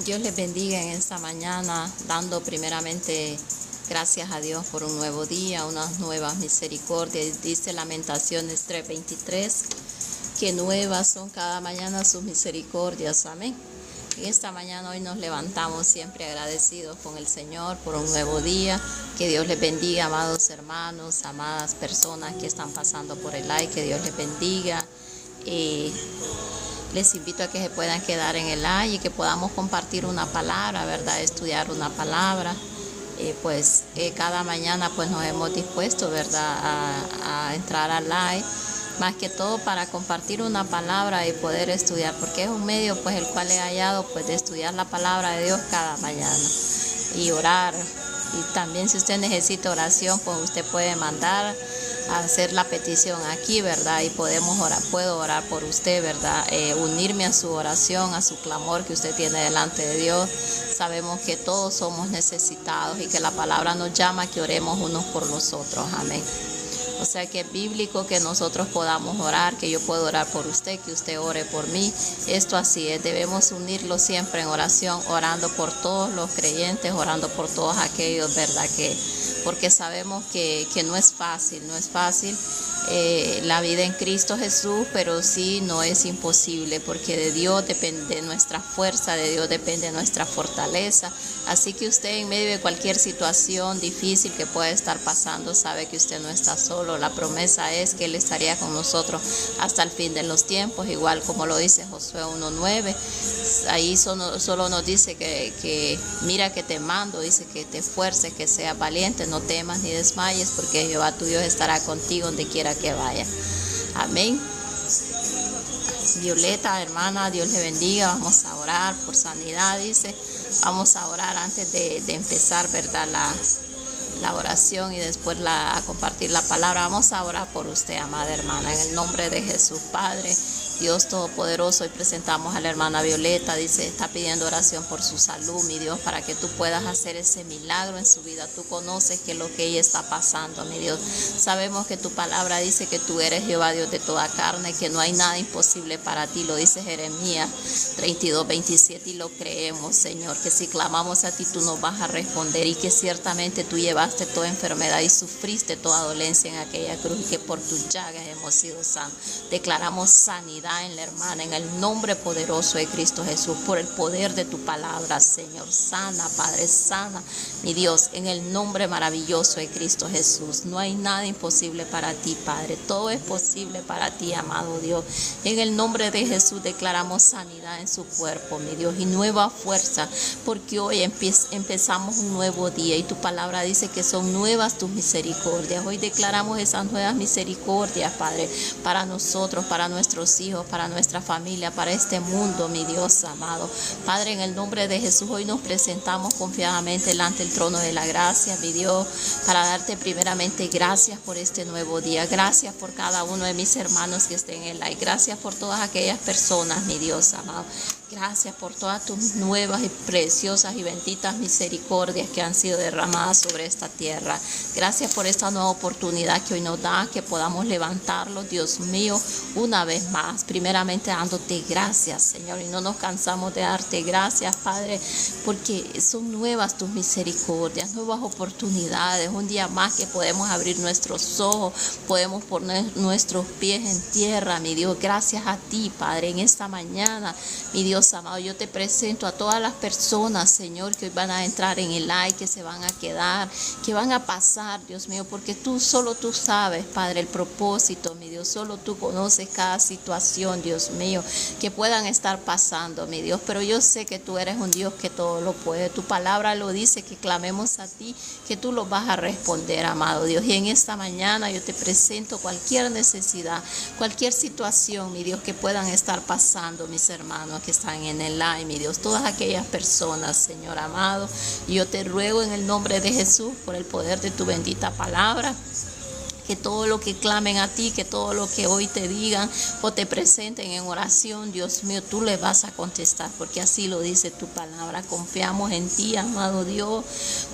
Dios les bendiga en esta mañana, dando primeramente gracias a Dios por un nuevo día, unas nuevas misericordias. Dice Lamentaciones 3:23, que nuevas son cada mañana sus misericordias. Amén. En esta mañana hoy nos levantamos siempre agradecidos con el Señor por un nuevo día. Que Dios les bendiga, amados hermanos, amadas personas que están pasando por el live. Que Dios les bendiga. Les invito a que se puedan quedar en el live y que podamos compartir una palabra, ¿verdad? Estudiar una palabra. Cada mañana pues nos hemos dispuesto, ¿verdad? A entrar al live. Más que todo para compartir una palabra y poder estudiar, porque es un medio pues el cual he hallado pues de estudiar la palabra de Dios cada mañana y orar. Y también si usted necesita oración, pues usted puede mandar a hacer la petición aquí, ¿verdad? Y puedo orar por usted, ¿verdad? Unirme a su oración, a su clamor que usted tiene delante de Dios. Sabemos que todos somos necesitados y que la palabra nos llama a que oremos unos por los otros. Amén. O sea que es bíblico que nosotros podamos orar, que yo puedo orar por usted, que usted ore por mí. Esto así es, debemos unirlo siempre en oración, orando por todos los creyentes, orando por todos aquellos, ¿verdad? Porque sabemos que no es fácil la vida en Cristo Jesús, pero sí no es imposible, porque de Dios depende nuestra fuerza, de Dios depende nuestra fortaleza. Así que usted en medio de cualquier situación difícil que pueda estar pasando, sabe que usted no está solo. La promesa es que Él estaría con nosotros hasta el fin de los tiempos, igual como lo dice Josué 1:9. Ahí solo nos dice que mira que te mando, dice que te esfuerces, que seas valiente, no temas ni desmayes, porque Jehová tu Dios estará contigo donde quiera que vaya. Amén. Violeta, hermana, Dios le bendiga. Vamos a orar por sanidad, dice. Vamos a orar antes de empezar, ¿verdad? La oración y después a compartir la palabra. Vamos a orar por usted, amada hermana, en el nombre de Jesús. Padre, Dios Todopoderoso, hoy presentamos a la hermana Violeta, dice, está pidiendo oración por su salud, mi Dios, para que tú puedas hacer ese milagro en su vida. Tú conoces qué es lo que ella está pasando, mi Dios. Sabemos que tu palabra dice que tú eres Jehová, Dios de toda carne, que no hay nada imposible para ti, lo dice Jeremías 32:27, y lo creemos, Señor, que si clamamos a ti, tú nos vas a responder, y que ciertamente tú llevaste toda enfermedad y sufriste toda dolencia en aquella cruz, y que por tus llagas hemos sido sanos. Declaramos sanidad en la hermana, en el nombre poderoso de Cristo Jesús, por el poder de tu palabra, Señor. Sana, Padre, sana, mi Dios, en el nombre maravilloso de Cristo Jesús. No hay nada imposible para ti, Padre. Todo es posible para ti, amado Dios. En el nombre de Jesús declaramos sanidad en su cuerpo, mi Dios, y nueva fuerza, porque hoy empezamos un nuevo día y tu palabra dice que son nuevas tus misericordias. Hoy declaramos esas nuevas misericordias, Padre, para nosotros, para nuestros hijos, para nuestra familia, para este mundo, mi Dios amado. Padre, en el nombre de Jesús, hoy nos presentamos confiadamente delante del trono de la gracia, mi Dios, para darte primeramente gracias por este nuevo día. Gracias por cada uno de mis hermanos que estén en el live. Gracias por todas aquellas personas, mi Dios amado. Gracias por todas tus nuevas y preciosas y benditas misericordias que han sido derramadas sobre esta tierra. Gracias por esta nueva oportunidad que hoy nos da, que podamos levantarlo, Dios mío, una vez más. Primeramente dándote gracias, Señor, y no nos cansamos de darte gracias, Padre, porque son nuevas tus misericordias, nuevas oportunidades. Un día más que podemos abrir nuestros ojos, podemos poner nuestros pies en tierra, mi Dios. Gracias a ti, Padre, en esta mañana, mi Dios, Dios amado, yo te presento a todas las personas, Señor, que hoy van a entrar en el live, que se van a quedar, que van a pasar, Dios mío, porque solo tú sabes, Padre, el propósito, mi Dios, solo tú conoces cada situación, Dios mío, que puedan estar pasando, mi Dios, pero yo sé que tú eres un Dios que todo lo puede. Tu palabra lo dice, que clamemos a ti, que tú lo vas a responder, amado Dios. Y en esta mañana yo te presento cualquier necesidad, cualquier situación, mi Dios, que puedan estar pasando mis hermanos que están en el live, mi Dios, todas aquellas personas, Señor amado, y yo te ruego en el nombre de Jesús, por el poder de tu bendita palabra, que todo lo que clamen a ti, que todo lo que hoy te digan o te presenten en oración, Dios mío, tú le vas a contestar, porque así lo dice tu palabra. Confiamos en ti, amado Dios.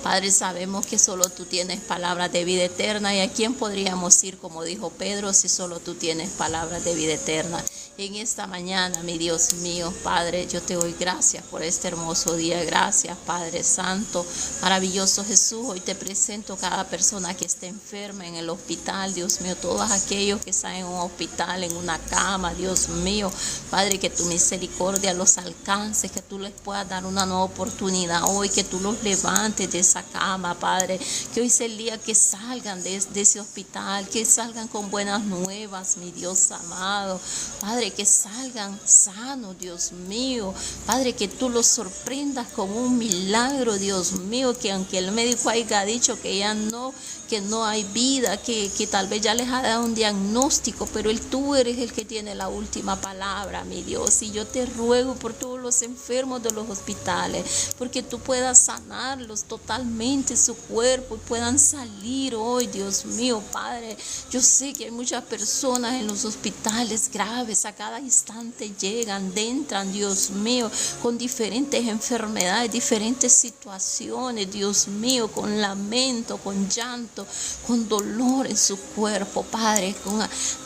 Padre, sabemos que solo tú tienes palabras de vida eterna, y a quién podríamos ir, como dijo Pedro, si solo tú tienes palabras de vida eterna. En esta mañana, mi Dios mío, Padre, yo te doy gracias por este hermoso día. Gracias, Padre Santo, maravilloso Jesús. Hoy te presento cada persona que esté enferma en el hospital, Dios mío, todos aquellos que están en un hospital, en una cama, Dios mío, Padre, que tu misericordia los alcance, que tú les puedas dar una nueva oportunidad hoy, que tú los levantes de esa cama, Padre, que hoy sea el día que salgan de ese hospital, que salgan con buenas nuevas, mi Dios amado, Padre, que salgan sanos, Dios mío, Padre, que tú los sorprendas con un milagro, Dios mío, que aunque el médico haya dicho que ya no hay vida, que tal vez ya les ha dado un diagnóstico, pero tú eres el que tiene la última palabra, mi Dios. Y yo te ruego por todos los enfermos de los hospitales, porque tú puedas sanarlos totalmente su cuerpo y puedan salir hoy, Dios mío, Padre. Yo sé que hay muchas personas en los hospitales graves, a cada instante llegan, entran, Dios mío, con diferentes enfermedades, diferentes situaciones, Dios mío, con lamento, con llanto, con dolor en su cuerpo, Padre,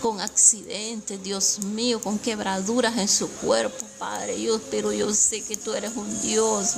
con accidentes, Dios mío, con quebraduras en su cuerpo, Padre. Pero yo sé que tú eres un Dios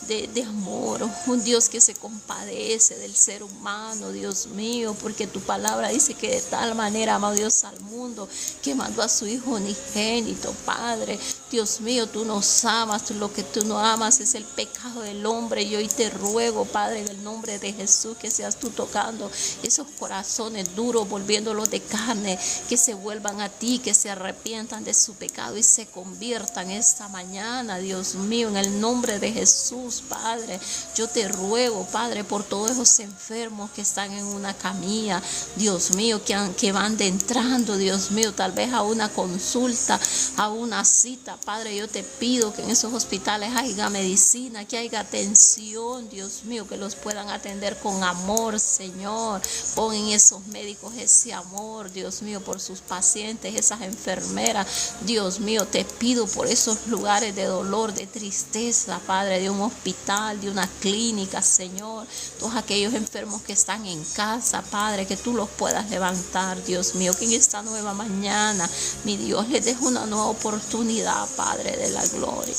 de amor, un Dios que se compadece del ser humano, Dios mío, porque tu palabra dice que de tal manera amó Dios al mundo, que mandó a su Hijo unigénito, Padre. Dios mío, tú nos amas, lo que tú no amas es el pecado del hombre. Y hoy te ruego, Padre, en el nombre de Jesús, que seas tú tocando esos corazones duros, volviéndolos de carne, que se vuelvan a ti, que se arrepientan de su pecado y se conviertan esta mañana, Dios mío, en el nombre de Jesús, Padre. Yo te ruego, Padre, por todos esos enfermos que están en una camilla, Dios mío, que van entrando, Dios mío, tal vez a una consulta, a una cita, Padre. Yo te pido que en esos hospitales haya medicina, que haya atención, Dios mío, que los puedan atender con amor, Señor. Pon en esos médicos ese amor, Dios mío, por sus pacientes, esas enfermeras, Dios mío, te pido por esos lugares de dolor, de tristeza, Padre, de un hospital, de una clínica, Señor, todos aquellos enfermos que están en casa, Padre, que tú los puedas levantar, Dios mío, que en esta nueva mañana, mi Dios, les des una nueva oportunidad, Padre de la gloria.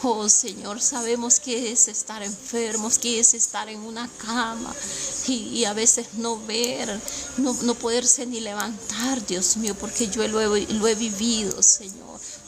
Oh Señor, sabemos que es estar enfermos, que es estar en una cama y a veces no ver, no poderse ni levantar, Dios mío, porque yo lo he vivido, Señor.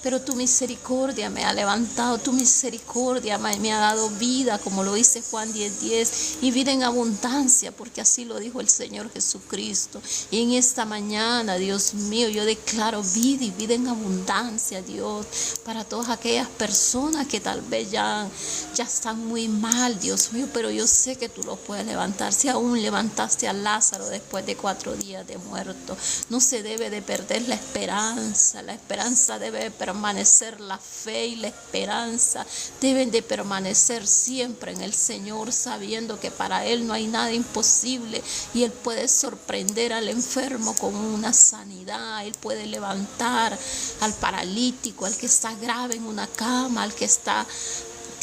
Pero tu misericordia me ha levantado, tu misericordia me ha dado vida, como lo dice Juan 10:10, y vida en abundancia, porque así lo dijo el Señor Jesucristo. Y en esta mañana, Dios mío, yo declaro vida y vida en abundancia, Dios, para todas aquellas personas que tal vez ya están muy mal, Dios mío, pero yo sé que tú los puedes levantar. Si aún levantaste a Lázaro después de 4 días de muerto, no se debe de perder la esperanza debe permanecer, la fe y la esperanza deben de permanecer siempre en el Señor, sabiendo que para Él no hay nada imposible y Él puede sorprender al enfermo con una sanidad. Él puede levantar al paralítico, al que está grave en una cama, al que está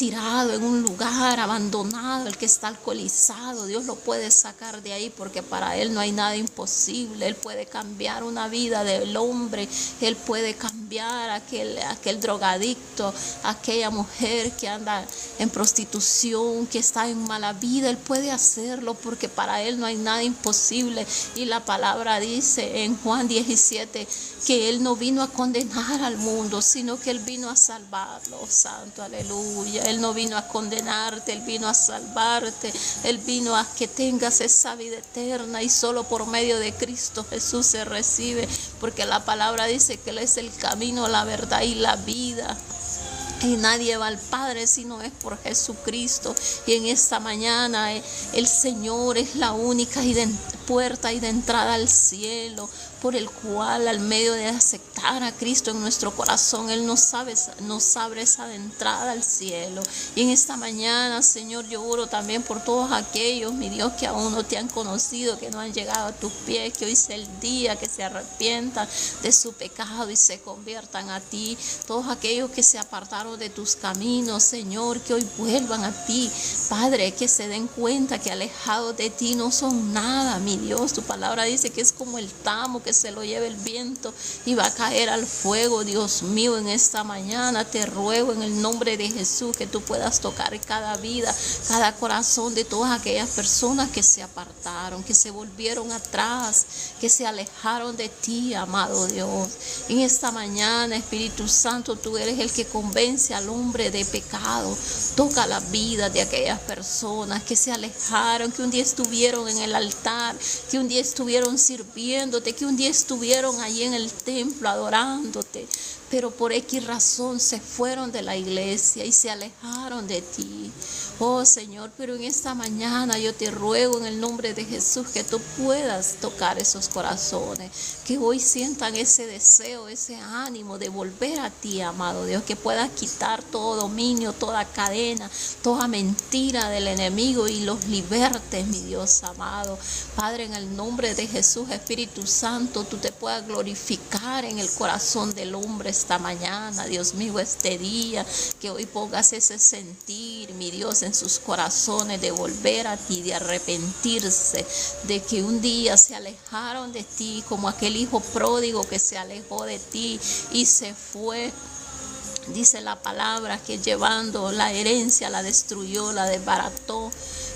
tirado en un lugar abandonado, el que está alcoholizado, Dios lo puede sacar de ahí, porque para Él no hay nada imposible. Él puede cambiar una vida del hombre, Él puede cambiar aquel drogadicto, aquella mujer que anda en prostitución, que está en mala vida. Él puede hacerlo, porque para Él no hay nada imposible. Y la palabra dice en Juan 17 que Él no vino a condenar al mundo, sino que Él vino a salvarlo. Santo, aleluya. Él no vino a condenarte, Él vino a salvarte. Él vino a que tengas esa vida eterna, y solo por medio de Cristo Jesús se recibe, porque la palabra dice que Él es el camino, la verdad y la vida. Y nadie va al Padre si no es por Jesucristo. Y en esta mañana el Señor es la única puerta y de entrada al cielo, por el cual, al medio de aceptar a Cristo en nuestro corazón, Él nos abre esa entrada al cielo. Y en esta mañana, Señor, yo oro también por todos aquellos, mi Dios, que aún no te han conocido, que no han llegado a tus pies, que hoy sea el día que se arrepientan de su pecado y se conviertan a ti. Todos aquellos que se apartaron de tus caminos, Señor, que hoy vuelvan a ti, Padre, que se den cuenta que alejados de ti no son nada, mi Dios. Tu palabra dice que es como el tamo que se lo lleva el viento y va a caer al fuego. Dios mío, en esta mañana te ruego en el nombre de Jesús que tú puedas tocar cada vida, cada corazón de todas aquellas personas que se apartaron, que se volvieron atrás, que se alejaron de ti, amado Dios. En esta mañana, Espíritu Santo, tú eres el que convence al hombre de pecado. Toca la vida de aquellas personas que se alejaron, que un día estuvieron en el altar, que un día estuvieron sirviéndote, que un día estuvieron allí en el templo adorándote, pero por X razón se fueron de la iglesia y se alejaron de ti. Oh Señor, pero en esta mañana yo te ruego en el nombre de Jesús que tú puedas tocar esos corazones, que hoy sientan ese deseo, ese ánimo de volver a ti, amado Dios, que puedas quitar todo dominio, toda cadena, toda mentira del enemigo y los libertes, mi Dios amado. Padre, en el nombre de Jesús, Espíritu Santo, tú te puedas glorificar en el corazón del hombre esta mañana, Dios mío, este día, que hoy pongas ese sentir, mi Dios, en sus corazones de volver a ti, de arrepentirse, de que un día se alejaron de ti, como aquel hijo pródigo que se alejó de ti y se fue. Dice la palabra que llevando la herencia la destruyó, la desbarató,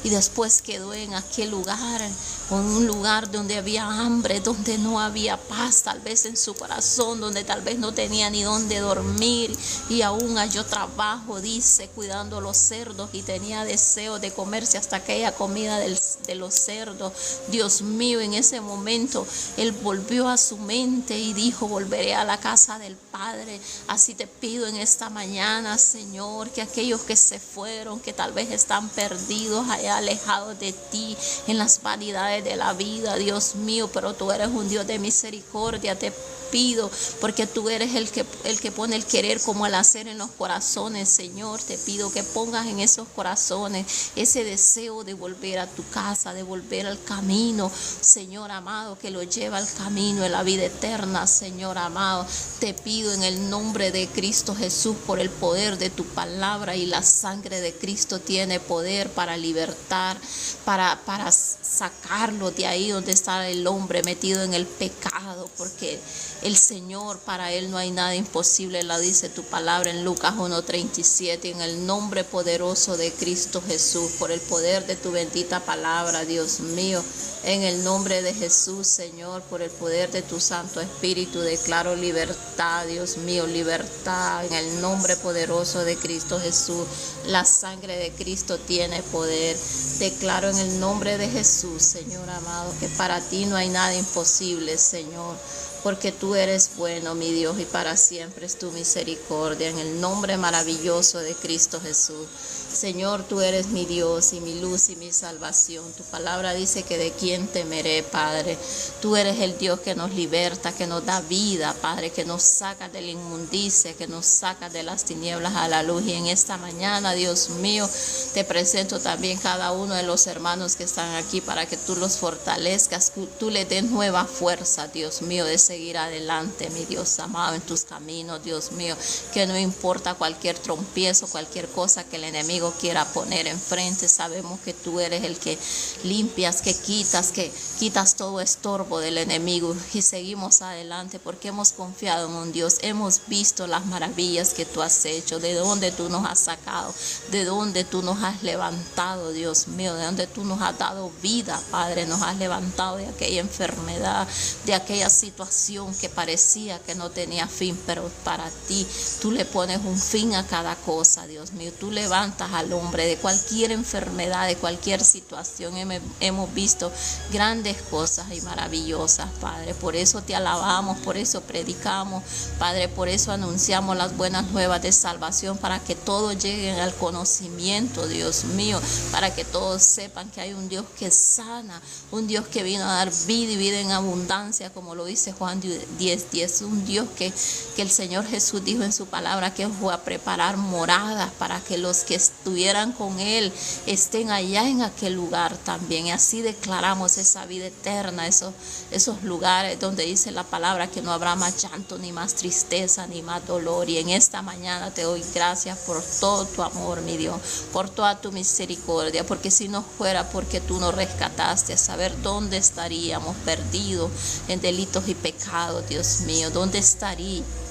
y después quedó en aquel lugar, en un lugar donde había hambre, donde no había paz, tal vez en su corazón, donde tal vez no tenía ni dónde dormir, y aún halló trabajo, dice, cuidando los cerdos, y tenía deseo de comerse hasta aquella comida de los cerdos. Dios mío, en ese momento él volvió a su mente y dijo: volveré a la casa del Padre. Así te pido en esta mañana, Señor, que aquellos que se fueron, que tal vez están perdidos allá, alejados de ti, en las vanidades de la vida, Dios mío, pero tú eres un Dios de misericordia, te pido, porque tú eres el que pone el querer como el hacer en los corazones, Señor. Te pido que pongas en esos corazones ese deseo de volver a tu casa, de volver al camino, Señor amado, que lo lleva al camino de la vida eterna, Señor amado. Te pido en el nombre de Cristo Jesús, por el poder de tu palabra, y la sangre de Cristo tiene poder para libertar, para sacarlo de ahí donde está el hombre metido en el pecado, porque el Señor, para Él no hay nada imposible, la dice tu palabra en Lucas 1:37, en el nombre poderoso de Cristo Jesús, por el poder de tu bendita palabra, Dios mío, en el nombre de Jesús, Señor, por el poder de tu Santo Espíritu, declaro libertad, Dios mío, libertad, en el nombre poderoso de Cristo Jesús. La sangre de Cristo tiene poder. Declaro en el nombre de Jesús, Señor amado, que para ti no hay nada imposible, Señor, porque tú eres bueno, mi Dios, y para siempre es tu misericordia. En el nombre maravilloso de Cristo Jesús. Señor, tú eres mi Dios y mi luz y mi salvación. Tu palabra dice que de quién temeré, Padre. Tú eres el Dios que nos liberta, que nos da vida, Padre, que nos saca de la inmundicia, que nos saca de las tinieblas a la luz. Y en esta mañana, Dios mío, te presento también cada uno de los hermanos que están aquí para que tú los fortalezcas, tú les des nueva fuerza, Dios mío, de seguir adelante, mi Dios amado, en tus caminos, Dios mío, que no importa cualquier tropiezo, cualquier cosa que el enemigo quiera poner enfrente, sabemos que tú eres el que limpias, que quitas todo estorbo del enemigo y seguimos adelante porque hemos confiado en un Dios, hemos visto las maravillas que tú has hecho, de dónde tú nos has sacado, de dónde tú nos has levantado, Dios mío, de dónde tú nos has dado vida, Padre, nos has levantado de aquella enfermedad, de aquella situación que parecía que no tenía fin, pero para ti tú le pones un fin a cada cosa, Dios mío, tú levantas al hombre de cualquier enfermedad, de cualquier situación. Hemos visto grandes cosas y maravillosas, Padre. Por eso te alabamos, por eso predicamos, Padre, por eso anunciamos las buenas nuevas de salvación, para que todos lleguen al conocimiento, Dios mío, para que todos sepan que hay un Dios que sana, un Dios que vino a dar vida y vida en abundancia, como lo dice Juan 10:10, un Dios que el Señor Jesús dijo en su palabra que fue a preparar moradas para que los que estuvieran con Él estén allá en aquel lugar también. Y así declaramos esa vida eterna, esos lugares donde dice la palabra que no habrá más llanto, ni más tristeza, ni más dolor. Y en esta mañana te doy gracias por todo tu amor, mi Dios, por toda tu misericordia, porque si no fuera porque tú nos rescataste, a saber dónde estaríamos perdidos en delitos y pecados, Dios mío, dónde estaríamos,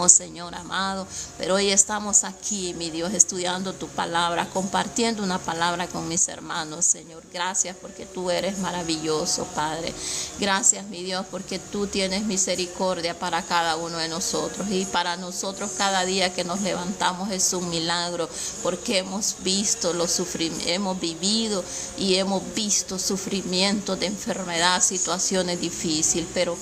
Señor amado, pero hoy estamos aquí, mi Dios, estudiando tu palabra, compartiendo una palabra con mis hermanos, Señor. Gracias porque tú eres maravilloso, Padre. Gracias, mi Dios, porque tú tienes misericordia para cada uno de nosotros, y para nosotros cada día que nos levantamos es un milagro, porque hemos visto hemos vivido y hemos visto sufrimiento de enfermedad, situaciones difíciles, pero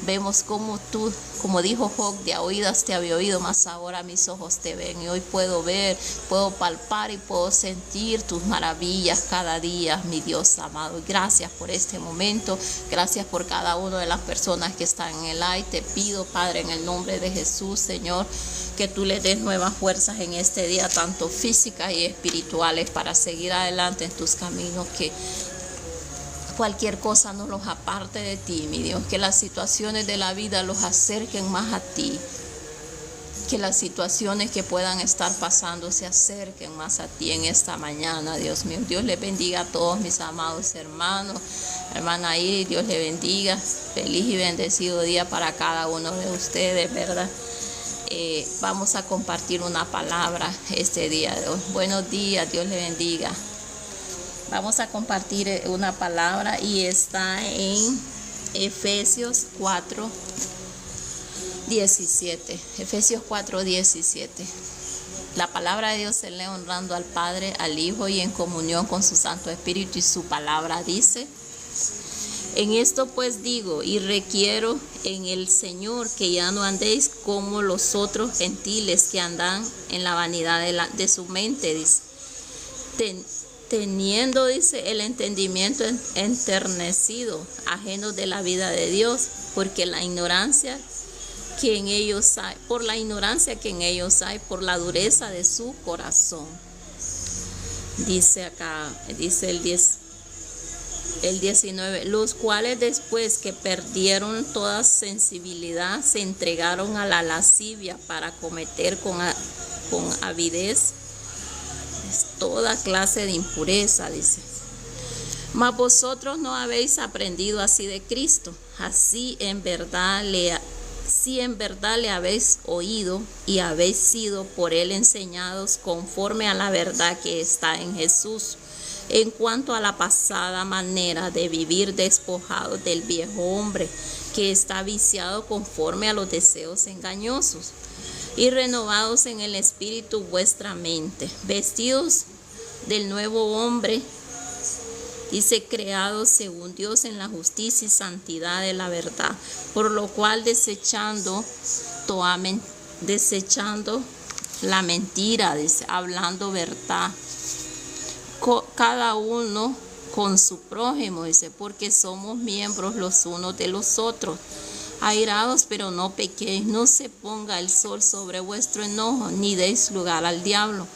vemos como tú, como dijo Job, de oídas te había oído, mas ahora mis ojos te ven. Y hoy puedo ver, puedo palpar y puedo sentir tus maravillas cada día, mi Dios amado. Gracias por este momento, gracias por cada una de las personas que están en el live. Te pido, Padre, en el nombre de Jesús, Señor, que tú le des nuevas fuerzas en este día, tanto físicas y espirituales, para seguir adelante en tus caminos, que cualquier cosa no los aparte de ti, mi Dios, que las situaciones de la vida los acerquen más a ti, que las situaciones que puedan estar pasando se acerquen más a ti en esta mañana, Dios mío. Dios les bendiga a todos mis amados hermanos, hermana Iris, Dios les bendiga, feliz y bendecido día para cada uno de ustedes, ¿verdad? Vamos a compartir una palabra este día de hoy. Buenos días, Dios les bendiga. Vamos a compartir una palabra y está en Efesios 4:17. Efesios 4:17. La palabra de Dios se lee honrando al Padre, al Hijo y en comunión con su Santo Espíritu, y su palabra dice: en esto pues digo y requiero en el Señor que ya no andéis como los otros gentiles que andan en la vanidad de su mente, dice, teniendo, dice, el entendimiento enternecido, ajeno de la vida de Dios, porque la ignorancia que en ellos hay, por la la dureza de su corazón. Dice acá, dice el 19, los cuales después que perdieron toda sensibilidad, se entregaron a la lascivia para cometer con avidez toda clase de impureza, dice. Mas vosotros no habéis aprendido así de Cristo, si en verdad le habéis oído y habéis sido por él enseñados conforme a la verdad que está en Jesús, en cuanto a la pasada manera de vivir, despojados del viejo hombre que está viciado conforme a los deseos engañosos, y renovados en el espíritu vuestra mente, vestidos del nuevo hombre, dice, creados según Dios en la justicia y santidad de la verdad, por lo cual desechando la mentira, dice, hablando verdad. Cada uno con su prójimo, dice, porque somos miembros los unos de los otros. Airados, pero no pequéis, no se ponga el sol sobre vuestro enojo, ni deis lugar al diablo.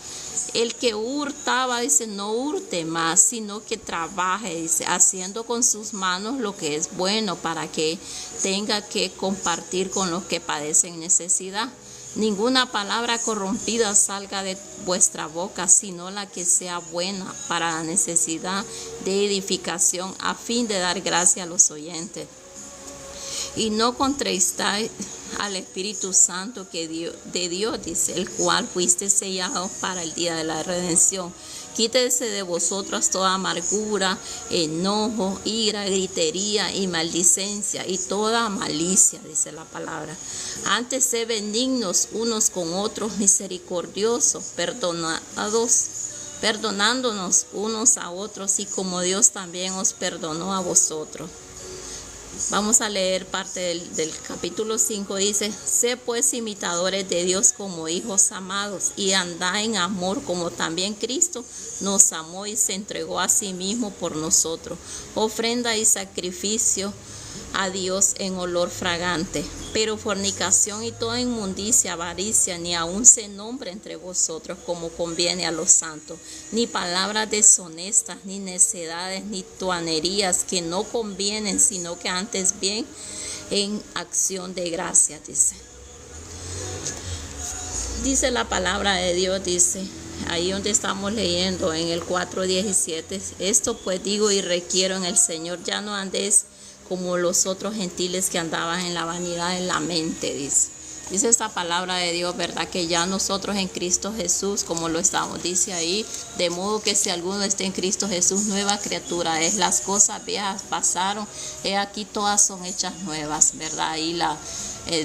El que hurtaba, dice, no hurte más, sino que trabaje, dice, haciendo con sus manos lo que es bueno, para que tenga que compartir con los que padecen necesidad. Ninguna palabra corrompida salga de vuestra boca, sino la que sea buena para la necesidad de edificación, a fin de dar gracia a los oyentes. Y no contristáis al Espíritu Santo de Dios, dice, el cual fuiste sellado para el día de la redención. Quítese de vosotros toda amargura, enojo, ira, gritería y maldicencia y toda malicia, dice la palabra. Antes sed benignos unos con otros, misericordiosos, perdonándonos unos a otros, y como Dios también os perdonó a vosotros. Vamos a leer parte del capítulo 5, dice, sé pues imitadores de Dios como hijos amados, y andad en amor como también Cristo nos amó y se entregó a sí mismo por nosotros, ofrenda y sacrificio a Dios en olor fragante. Pero fornicación y toda inmundicia, avaricia, ni aun se nombre entre vosotros, como conviene a los santos, ni palabras deshonestas, ni necedades, ni tuanerías que no convienen, sino que antes bien en acción de gracia, dice la palabra de Dios, dice ahí donde estamos leyendo en el 4:17, esto pues digo y requiero en el Señor, ya no andéis como los otros gentiles que andaban en la vanidad de la mente, dice esta palabra de Dios, ¿verdad? Que ya nosotros en Cristo Jesús, como lo estamos, dice ahí, de modo que si alguno está en Cristo Jesús, nueva criatura es, las cosas viejas pasaron, he aquí todas son hechas nuevas, ¿verdad? Ahí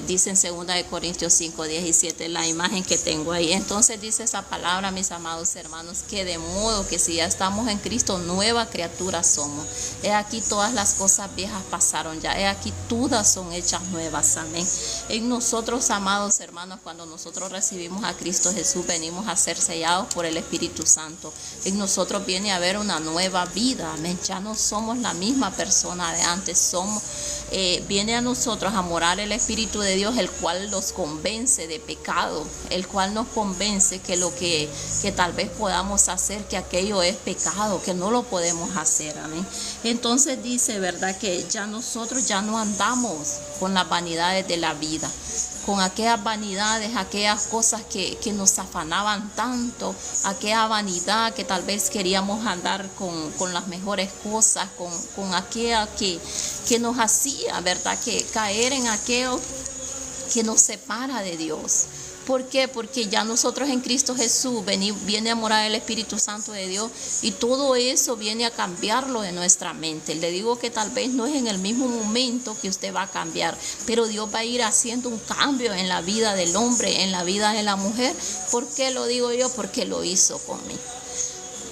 dice en 2 Corintios 5:17, la imagen que tengo ahí. Entonces dice esa palabra, mis amados hermanos, que de modo que si ya estamos en Cristo, nueva criatura somos. He aquí todas las cosas viejas pasaron ya, he aquí todas son hechas nuevas, amén. En nosotros, amados hermanos, cuando nosotros recibimos a Cristo Jesús, venimos a ser sellados por el Espíritu Santo. En nosotros viene a haber una nueva vida, amén. Ya no somos la misma persona de antes, viene a nosotros a morar el Espíritu de Dios, el cual nos convence de pecado, el cual nos convence que lo que tal vez podamos hacer, que aquello es pecado, que no lo podemos hacer, amén. Entonces dice, ¿verdad? Que ya nosotros ya no andamos con las vanidades de la vida, con aquellas vanidades, aquellas cosas que nos afanaban tanto, aquella vanidad que tal vez queríamos andar con las mejores cosas, con aquella que nos hacía, ¿verdad? Que caer en aquello que nos separa de Dios. ¿Por qué? Porque ya nosotros en Cristo Jesús viene a morar el Espíritu Santo de Dios, y todo eso viene a cambiarlo de nuestra mente. Le digo que tal vez no es en el mismo momento que usted va a cambiar, pero Dios va a ir haciendo un cambio en la vida del hombre, en la vida de la mujer. ¿Por qué lo digo yo? Porque lo hizo conmigo.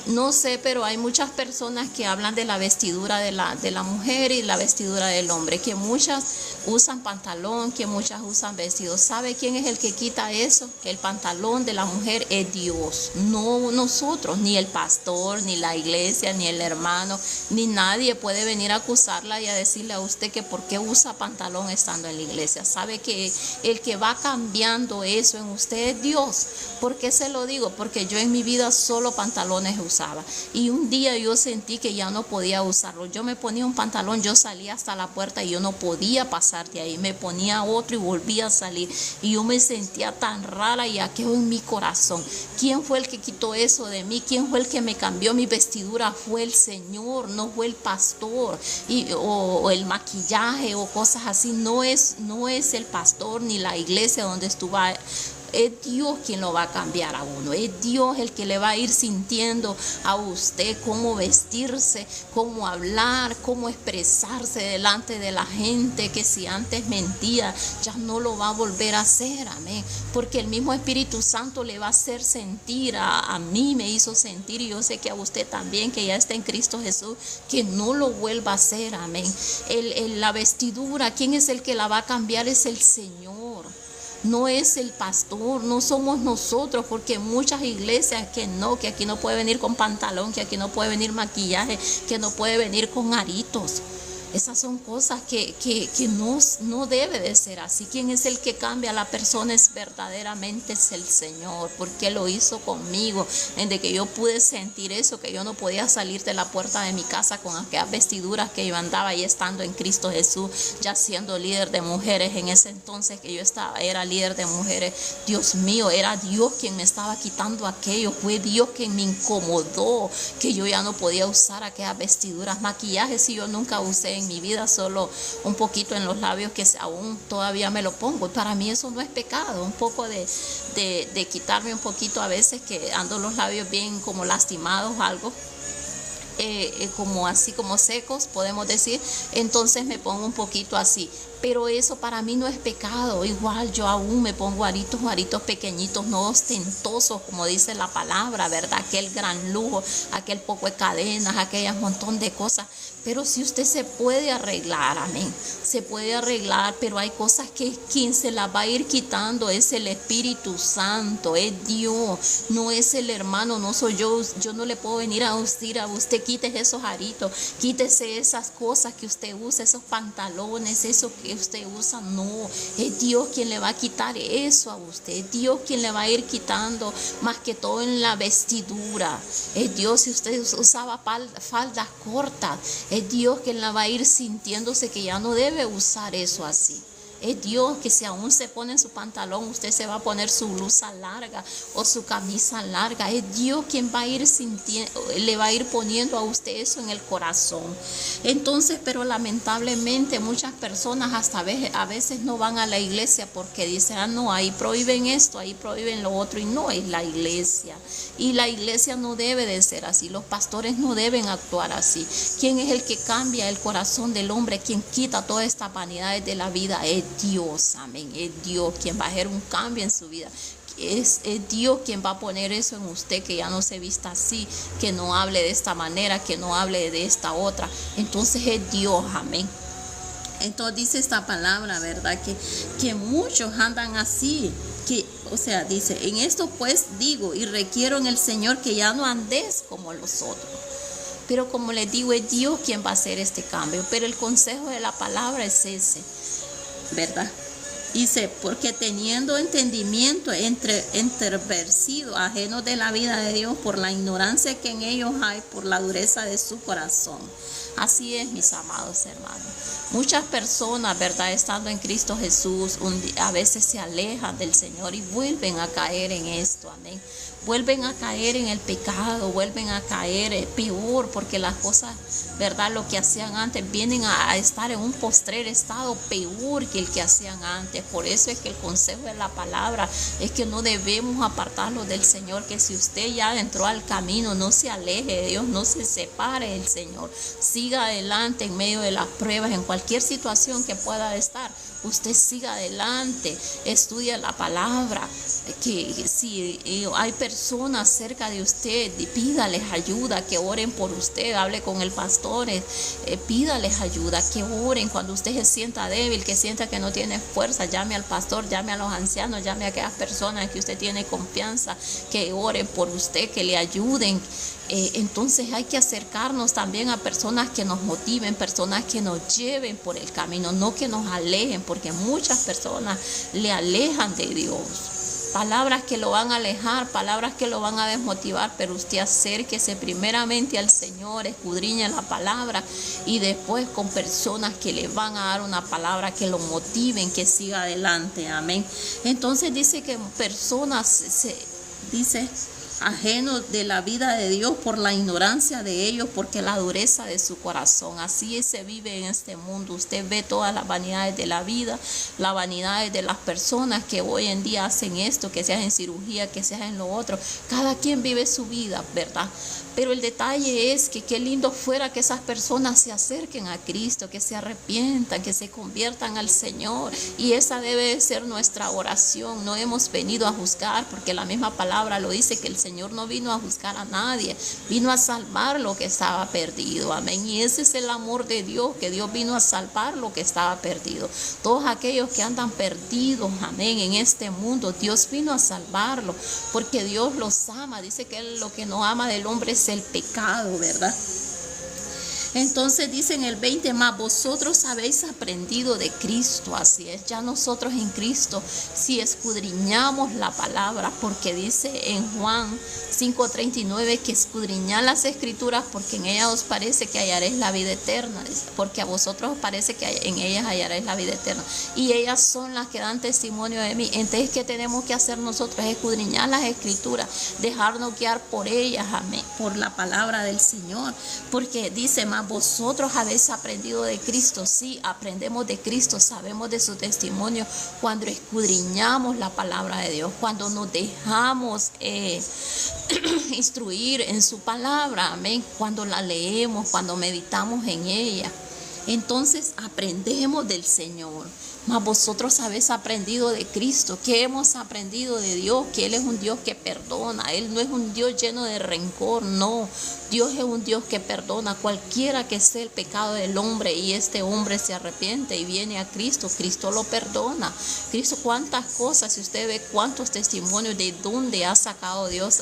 No sé, pero hay muchas personas que hablan de la vestidura de la mujer y la vestidura del hombre, que muchas usan pantalón, que muchas usan vestidos. ¿Sabe quién es el que quita eso? El pantalón de la mujer es Dios, no nosotros, ni el pastor, ni la iglesia, ni el hermano, ni nadie puede venir a acusarla y a decirle a usted que por qué usa pantalón estando en la iglesia. ¿Sabe que el que va cambiando eso en usted es Dios? ¿Por qué se lo digo? Porque yo en mi vida solo pantalones usaba, y un día yo sentí que ya no podía usarlo. Yo me ponía un pantalón, yo salía hasta la puerta y yo no podía pasar de ahí, me ponía otro y volvía a salir, y yo me sentía tan rara, y aquello en mi corazón. ¿Quién fue el que quitó eso de mí? ¿Quién fue el que me cambió mi vestidura? Fue el Señor, no fue el pastor o el maquillaje o cosas así. No es el pastor ni la iglesia donde estuvo. Es Dios quien lo va a cambiar a uno. Es Dios el que le va a ir sintiendo a usted cómo vestirse, cómo hablar, cómo expresarse delante de la gente, que si antes mentía, ya no lo va a volver a hacer, amén. Porque el mismo Espíritu Santo le va a hacer sentir, a mí me hizo sentir, y yo sé que a usted también, que ya está en Cristo Jesús, que no lo vuelva a hacer, amén. La vestidura, ¿quién es el que la va a cambiar? Es el Señor. no es el pastor, no somos nosotros, porque muchas iglesias que aquí no puede venir con pantalón, que aquí no puede venir maquillaje, que no puede venir con aritos. Esas son cosas que no debe de ser así. ¿Quién es el que cambia a la persona? Es verdaderamente es el Señor, porque Él lo hizo conmigo, desde que yo pude sentir eso, que yo no podía salir de la puerta de mi casa con aquellas vestiduras que yo andaba ahí estando en Cristo Jesús, ya siendo líder de mujeres. En ese entonces que yo era líder de mujeres, Dios mío, era Dios quien me estaba quitando aquello, fue Dios quien me incomodó, que yo ya no podía usar aquellas vestiduras. Maquillaje si yo nunca usé en mi vida, solo un poquito en los labios, que aún todavía me lo pongo, y para mí eso no es pecado. Un poco de quitarme un poquito, a veces que ando los labios bien como lastimados, algo como así como secos, podemos decir, entonces me pongo un poquito así, pero eso para mí no es pecado. Igual yo aún me pongo aritos pequeñitos, no ostentosos, como dice la palabra, ¿verdad? Aquel gran lujo, aquel poco de cadenas, aquellas montón de cosas. Pero si usted se puede arreglar, amén, se puede arreglar, pero hay cosas que quien se las va a ir quitando es el Espíritu Santo, es Dios, no es el hermano, no soy yo. Yo no le puedo venir a decir a usted, quítese esos aritos, quítese esas cosas que usted usa, esos pantalones, eso que usted usa. No, es Dios quien le va a quitar eso a usted, es Dios quien le va a ir quitando, más que todo en la vestidura. Es Dios. Si usted usaba faldas cortas, es Dios quien la va a ir sintiéndose que ya no debe usar eso así. Es Dios que si aún se pone en su pantalón, usted se va a poner su blusa larga o su camisa larga. Es Dios quien va a ir sintiendo, le va a ir poniendo a usted eso en el corazón. Entonces, pero lamentablemente muchas personas hasta a veces no van a la iglesia porque dicen, no, ahí prohíben esto, ahí prohíben lo otro, y no es la iglesia. Y la iglesia no debe de ser así, los pastores no deben actuar así. ¿Quién es el que cambia el corazón del hombre? Quien quita todas estas vanidades de la vida es Dios, amén. Es Dios quien va a hacer un cambio en su vida. Es Dios quien va a poner eso en usted, que ya no se vista así, que no hable de esta manera, que no hable de esta otra. Entonces es Dios, amén. Entonces dice esta palabra, ¿verdad? Que muchos andan así, dice, en esto pues digo y requiero en el Señor que ya no andés como los otros. Pero como les digo, es Dios quien va a hacer este cambio. Pero el consejo de la palabra es ese, ¿verdad? Dice, porque teniendo entendimiento enterversido, ajenos de la vida de Dios, por la ignorancia que en ellos hay, por la dureza de su corazón. Así es, mis amados hermanos. Muchas personas, ¿verdad?, estando en Cristo Jesús, a veces se alejan del Señor y vuelven a caer en esto, amén. Vuelven a caer en el pecado, vuelven a caer peor, porque las cosas, ¿verdad?, lo que hacían antes, vienen a estar en un postrer estado peor que el que hacían antes. Por eso es que el consejo de la palabra es que no debemos apartarnos del Señor, que si usted ya entró al camino, no se aleje de Dios, no se separe del Señor, siga adelante en medio de las pruebas, en cualquier situación que pueda estar. Usted siga adelante, estudia la palabra, que si hay personas cerca de usted, pídales ayuda, que oren por usted, hable con el pastor, pídales ayuda, que oren. Cuando usted se sienta débil, que sienta que no tiene fuerza, llame al pastor, llame a los ancianos, llame a aquellas personas que usted tiene confianza, que oren por usted, que le ayuden. Entonces hay que acercarnos también a personas que nos motiven, personas que nos lleven por el camino, no que nos alejen, porque muchas personas le alejan de Dios. Palabras que lo van a alejar, palabras que lo van a desmotivar, pero usted acérquese primeramente al Señor, escudriñe la palabra y después con personas que le van a dar una palabra que lo motiven, que siga adelante, amén. Entonces dice que personas, dice, ajenos de la vida de Dios por la ignorancia de ellos, porque la dureza de su corazón. Así se vive en este mundo. Usted ve todas las vanidades de la vida, las vanidades de las personas que hoy en día hacen esto, que se hacen cirugía, que se hacen lo otro. Cada quien vive su vida, ¿verdad? Pero el detalle es que qué lindo fuera que esas personas se acerquen a Cristo, que se arrepientan, que se conviertan al Señor. Y esa debe ser nuestra oración. No hemos venido a juzgar, porque la misma palabra lo dice, que el Señor Señor no vino a juzgar a nadie, vino a salvar lo que estaba perdido, amén. Y ese es el amor de Dios, que Dios vino a salvar lo que estaba perdido. Todos aquellos que andan perdidos, amén, en este mundo, Dios vino a salvarlo, porque Dios los ama. Dice que Él, lo que no ama del hombre es el pecado, ¿verdad? Entonces dice en el 20 más, vosotros habéis aprendido de Cristo. Así es, ya nosotros en Cristo, si escudriñamos la palabra, porque dice en Juan 5:39 que escudriñad las escrituras, porque en ellas os parece que hallaréis la vida eterna. Dice, porque a vosotros os parece que en ellas hallaréis la vida eterna, y ellas son las que dan testimonio de mí. Entonces, ¿qué tenemos que hacer nosotros? Escudriñar las escrituras, dejarnos guiar por ellas, amén, por la palabra del Señor, porque dice más, vosotros habéis aprendido de Cristo. Sí, aprendemos de Cristo, sabemos de su testimonio cuando escudriñamos la palabra de Dios, cuando nos dejamos instruir en su palabra, amén, cuando la leemos, cuando meditamos en ella. Entonces aprendemos del Señor. Mas vosotros habéis aprendido de Cristo. ¿Qué hemos aprendido de Dios? Que Él es un Dios que perdona. Él no es un Dios lleno de rencor, no. Dios es un Dios que perdona cualquiera que sea el pecado del hombre, y este hombre se arrepiente y viene a Cristo. Cristo lo perdona. Cristo, cuántas cosas, si usted ve cuántos testimonios de dónde ha sacado Dios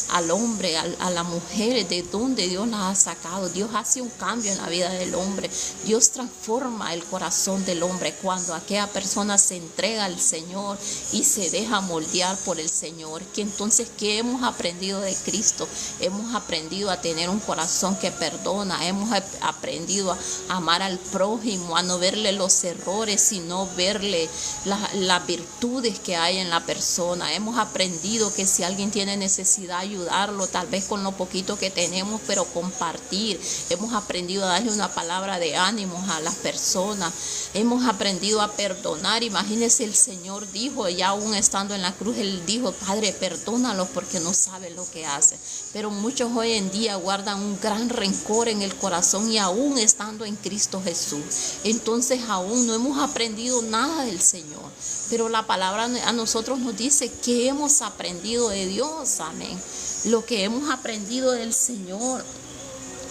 al hombre, a la mujer, de dónde Dios la ha sacado. Dios hace un cambio en la vida del hombre. Dios transforma el corazón del hombre cuando aquella persona se entrega al Señor y se deja moldear por el Señor. Que entonces, ¿qué hemos aprendido de Cristo? Hemos aprendido a tener un corazón que perdona. Hemos aprendido a amar al prójimo, a no verle los errores, sino verle las virtudes que hay en la persona. Hemos aprendido que si alguien tiene necesidad, ayudarlo, tal vez con lo poquito que tenemos, pero compartir. Hemos aprendido a darle una palabra de ánimo a las personas. Hemos aprendido a perdonar. Imagínense, el Señor dijo, ya aún estando en la cruz, Él dijo, Padre, perdónalos porque no saben lo que hacen. Pero muchos hoy en día guardan un gran rencor en el corazón, y aún estando en Cristo Jesús, entonces aún no hemos aprendido nada del Señor. Pero la palabra a nosotros nos dice que hemos aprendido de Dios, amén. Lo que hemos aprendido del Señor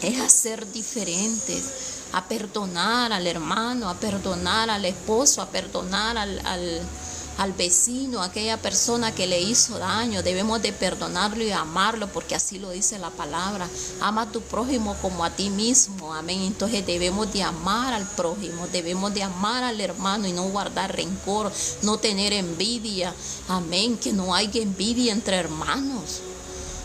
es a ser diferentes, a perdonar al hermano, a perdonar al esposo, a perdonar al vecino, a aquella persona que le hizo daño. Debemos de perdonarlo y amarlo, porque así lo dice la palabra. Ama a tu prójimo como a ti mismo, amén. Entonces debemos de amar al prójimo, debemos de amar al hermano y no guardar rencor, no tener envidia, amén. Que no haya envidia entre hermanos,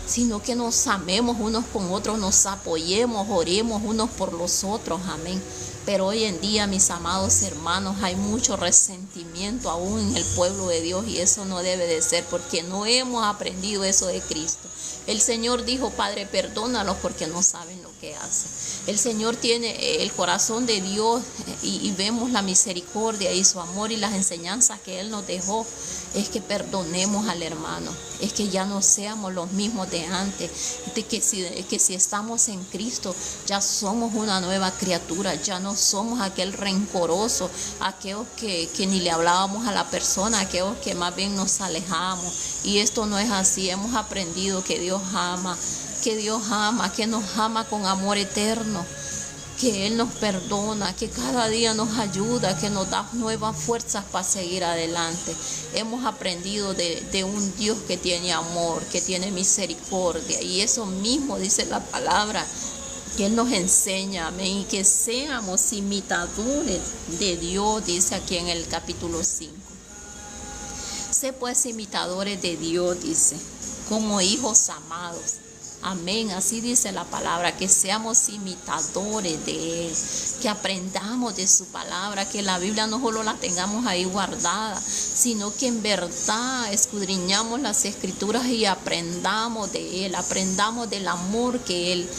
sino que nos amemos unos con otros, nos apoyemos, oremos unos por los otros, amén. Pero hoy en día, mis amados hermanos, hay mucho resentimiento aún en el pueblo de Dios, y eso no debe de ser, porque no hemos aprendido eso de Cristo. El Señor dijo, Padre, perdónalos porque no saben lo que hacen. El Señor tiene el corazón de Dios, y vemos la misericordia y su amor y las enseñanzas que Él nos dejó. Es que perdonemos al hermano, es que ya no seamos los mismos de antes, de que si estamos en Cristo, ya somos una nueva criatura, ya no somos aquel rencoroso, aquellos que ni le hablábamos a la persona, aquellos que más bien nos alejamos. Y esto no es así. Hemos aprendido que Dios ama, que nos ama con amor eterno, que Él nos perdona, que cada día nos ayuda, que nos da nuevas fuerzas para seguir adelante. Hemos aprendido de un Dios que tiene amor, que tiene misericordia, y eso mismo dice la palabra, que Él nos enseña, amén, y que seamos imitadores de Dios, dice aquí en el capítulo 5. Sé pues imitadores de Dios, dice, como hijos amados. Amén, así dice la palabra, que seamos imitadores de Él, que aprendamos de su palabra, que la Biblia no solo la tengamos ahí guardada, sino que en verdad escudriñamos las escrituras y aprendamos de Él, aprendamos del amor que Él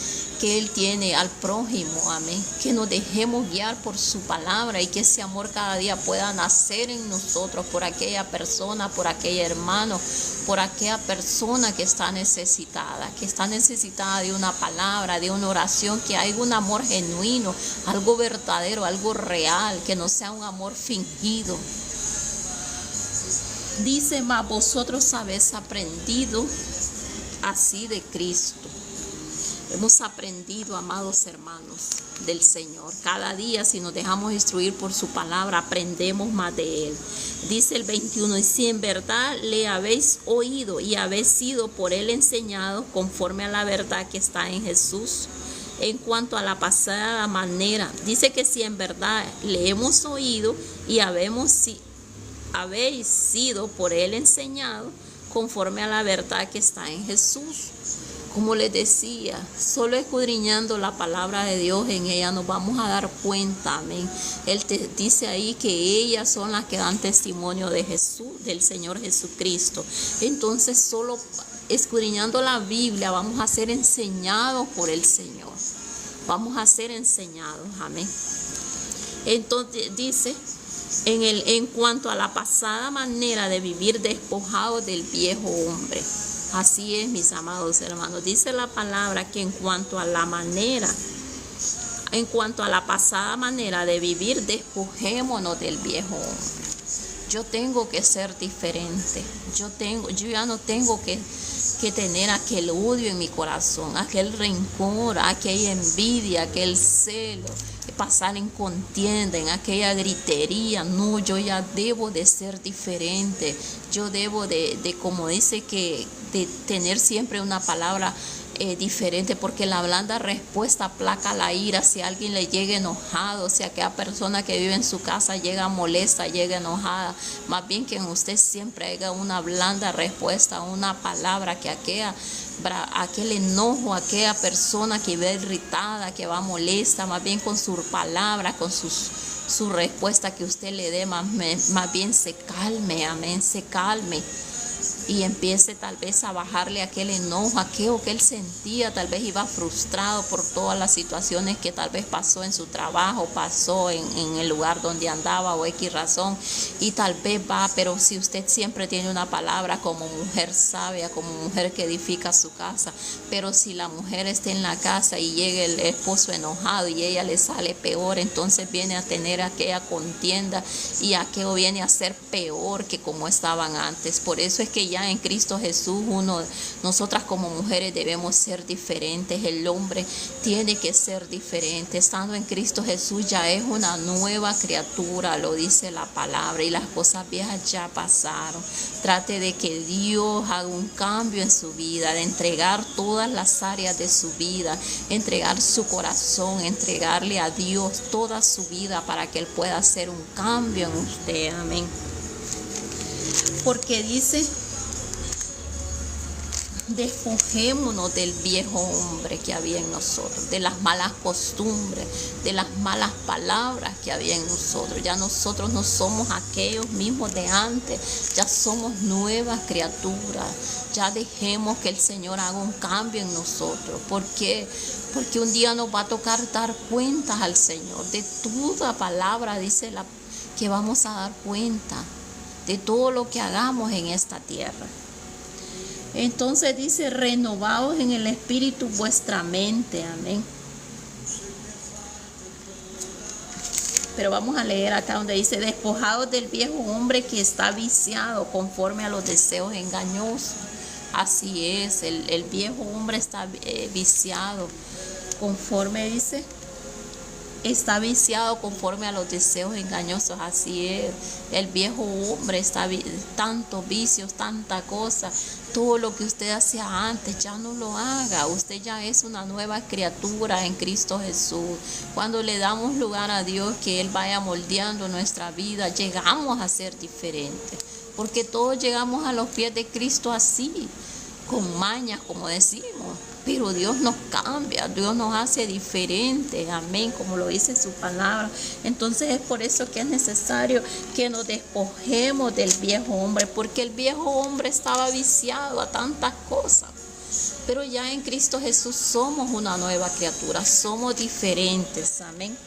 tiene al prójimo, amén. Que nos dejemos guiar por su palabra, y que ese amor cada día pueda nacer en nosotros por aquella persona, por aquel hermano, por aquella persona que está necesitada de una palabra, de una oración, que haya un amor genuino, algo verdadero, algo real, que no sea un amor fingido. Dice más, vosotros habéis aprendido así de Cristo. Hemos aprendido, amados hermanos, del Señor. Cada día, si nos dejamos instruir por su palabra, aprendemos más de Él. Dice el 21, y si en verdad le habéis oído y habéis sido por Él enseñados conforme a la verdad que está en Jesús. En cuanto a la pasada manera, dice que si en verdad le hemos oído y habéis sido por Él enseñados conforme a la verdad que está en Jesús. Como les decía, solo escudriñando la palabra de Dios, en ella nos vamos a dar cuenta, amén. Él te dice ahí que ellas son las que dan testimonio de Jesús, del Señor Jesucristo. Entonces, solo escudriñando la Biblia vamos a ser enseñados por el Señor. Vamos a ser enseñados, amén. Entonces dice, en cuanto a la pasada manera de vivir despojados del viejo hombre. Así es, mis amados hermanos. Dice la palabra que en cuanto a la pasada manera de vivir, despojémonos del viejo hombre. Yo tengo que ser diferente. Yo ya no tengo que tener aquel odio en mi corazón, aquel rencor, aquella envidia, aquel celo, pasar en contienda, en aquella gritería. No, yo ya debo de ser diferente. Yo debo de como dice que de tener siempre una palabra diferente, porque la blanda respuesta aplaca la ira. Si alguien le llega enojado, si aquella persona que vive en su casa llega molesta, llega enojada, más bien que en usted siempre haya una blanda respuesta, una palabra que aquel enojo, aquella persona que va irritada, que va molesta, más bien con su palabra, con su respuesta que usted le dé, más bien se calme, amén, se calme. Y empiece tal vez a bajarle aquel enojo, aquello que él sentía, tal vez iba frustrado por todas las situaciones que tal vez pasó en su trabajo, pasó en el lugar donde andaba o X razón, y tal vez va, pero si usted siempre tiene una palabra como mujer sabia, como mujer que edifica su casa, pero si la mujer está en la casa y llega el esposo enojado y ella le sale peor, entonces viene a tener aquella contienda y aquello viene a ser peor que como estaban antes. Por eso es que ya en Cristo Jesús nosotras como mujeres debemos ser diferentes. El hombre tiene que ser diferente. Estando en Cristo Jesús ya es una nueva criatura, lo dice la palabra, y las cosas viejas ya pasaron. Trate de que Dios haga un cambio en su vida, de entregar todas las áreas de su vida, entregar su corazón, entregarle a Dios toda su vida para que Él pueda hacer un cambio en usted, amén. Porque dice, despojémonos del viejo hombre que había en nosotros, de las malas costumbres, de las malas palabras que había en nosotros. Ya nosotros no somos aquellos mismos de antes, ya somos nuevas criaturas. Ya dejemos que el Señor haga un cambio en nosotros. ¿Por qué? Porque un día nos va a tocar dar cuentas al Señor de toda palabra, dice que vamos a dar cuenta de todo lo que hagamos en esta tierra. Entonces dice, renovaos en el espíritu vuestra mente, amén. Pero vamos a leer acá donde dice, despojados del viejo hombre que está viciado conforme a los deseos engañosos. Así es, el viejo hombre está viciado conforme dice, está viciado conforme a los deseos engañosos. Así es, el viejo hombre está tantos vicios, tanta cosa. Todo lo que usted hacía antes ya no lo haga. Usted ya es una nueva criatura en Cristo Jesús. Cuando le damos lugar a Dios que Él vaya moldeando nuestra vida, llegamos a ser diferentes, porque todos llegamos a los pies de Cristo así, con mañas, como decimos. Pero Dios nos cambia, Dios nos hace diferentes, amén, como lo dice su palabra. Entonces es por eso que es necesario que nos despojemos del viejo hombre, porque el viejo hombre estaba viciado a tantas cosas. Pero ya en Cristo Jesús somos una nueva criatura, somos diferentes, amén.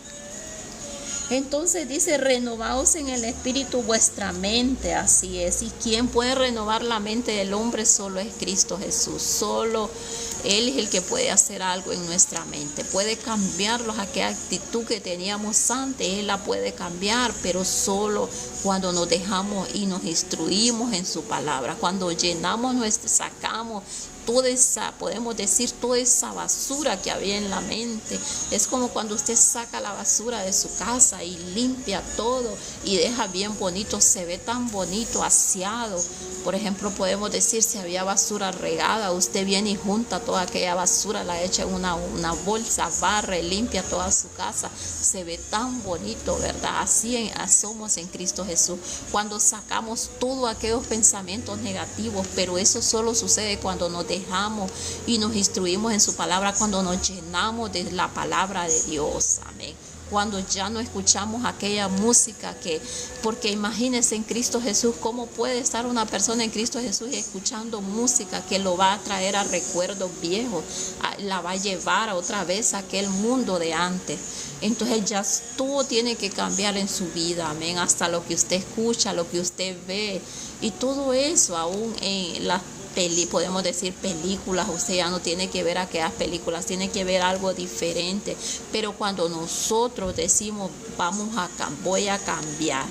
Entonces dice, renovaos en el espíritu vuestra mente, así es. ¿Y quién puede renovar la mente del hombre? Solo es Cristo Jesús. Solo Él es el que puede hacer algo en nuestra mente. Puede cambiarlos, aquella actitud que teníamos antes, Él la puede cambiar, pero solo cuando nos dejamos y nos instruimos en su palabra. Cuando sacamos toda esa, podemos decir, toda esa basura que había en la mente. Es como cuando usted saca la basura de su casa y limpia todo y deja bien bonito, se ve tan bonito, aseado. Por ejemplo, podemos decir, si había basura regada, usted viene y junta toda aquella basura, la echa en una bolsa, barre, limpia toda su casa, se ve tan bonito, ¿verdad? Así somos en Cristo Jesús, cuando sacamos todos aquellos pensamientos negativos, pero eso solo sucede cuando nos dejamos y nos instruimos en su palabra, cuando nos llenamos de la palabra de Dios, amén. Cuando ya no escuchamos aquella música porque imagínense en Cristo Jesús, ¿cómo puede estar una persona en Cristo Jesús y escuchando música que lo va a traer a recuerdos viejos, la va a llevar a otra vez a aquel mundo de antes? Entonces ya todo tiene que cambiar en su vida, amén, hasta lo que usted escucha, lo que usted ve y todo eso, aún en las podemos decir películas, usted ya no tiene que ver aquellas películas, tiene que ver algo diferente. Pero cuando nosotros decimos voy a cambiar,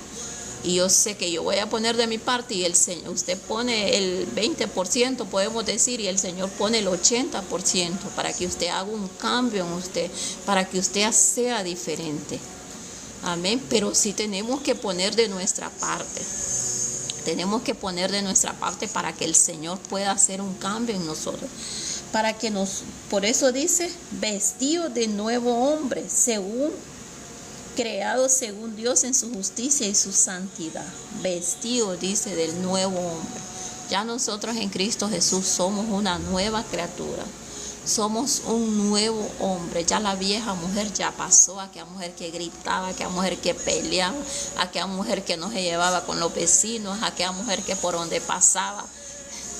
y yo sé que yo voy a poner de mi parte, y el Señor, usted pone el 20%, podemos decir, y el Señor pone el 80% para que usted haga un cambio en usted, para que usted sea diferente, amén. Pero sí tenemos que poner de nuestra parte. Tenemos que poner de nuestra parte para que el Señor pueda hacer un cambio en nosotros. Por eso dice, vestidos de nuevo hombre, creados según Dios en su justicia y su santidad. Vestidos, dice, del nuevo hombre. Ya nosotros en Cristo Jesús somos una nueva criatura. Somos un nuevo hombre. Ya la vieja mujer ya pasó, aquella mujer que gritaba, aquella mujer que peleaba, aquella mujer que no se llevaba con los vecinos, aquella mujer que por donde pasaba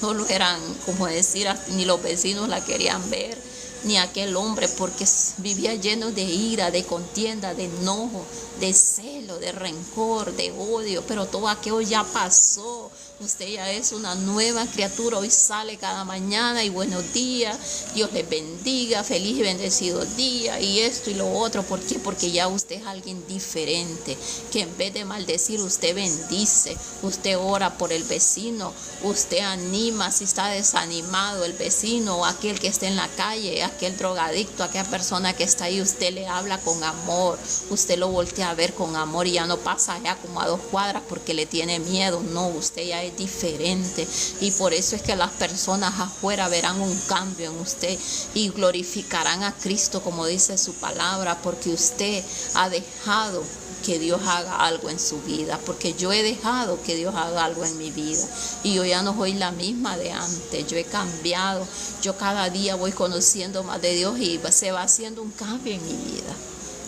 no lo eran, como decir, ni los vecinos la querían ver, ni aquel hombre, porque vivía lleno de ira, de contienda, de enojo, de celo, de rencor, de odio. Pero todo aquello ya pasó. Usted ya es una nueva criatura. Hoy sale cada mañana y buenos días, Dios les bendiga, feliz y bendecido día, y esto y lo otro. ¿Por qué? Porque ya usted es alguien diferente, que en vez de maldecir, usted bendice, usted ora por el vecino, usted anima si está desanimado el vecino o aquel que esté en la calle, aquel drogadicto, aquella persona que está ahí, usted le habla con amor, usted lo voltea a ver con amor y ya no pasa allá como a 2 cuadras porque le tiene miedo. No, usted ya es diferente, y por eso es que las personas afuera verán un cambio en usted y glorificarán a Cristo, como dice su palabra, porque usted ha dejado que Dios haga algo en su vida, porque yo he dejado que Dios haga algo en mi vida, y yo ya no soy la misma de antes. Yo he cambiado, yo cada día voy conociendo más de Dios y se va haciendo un cambio en mi vida,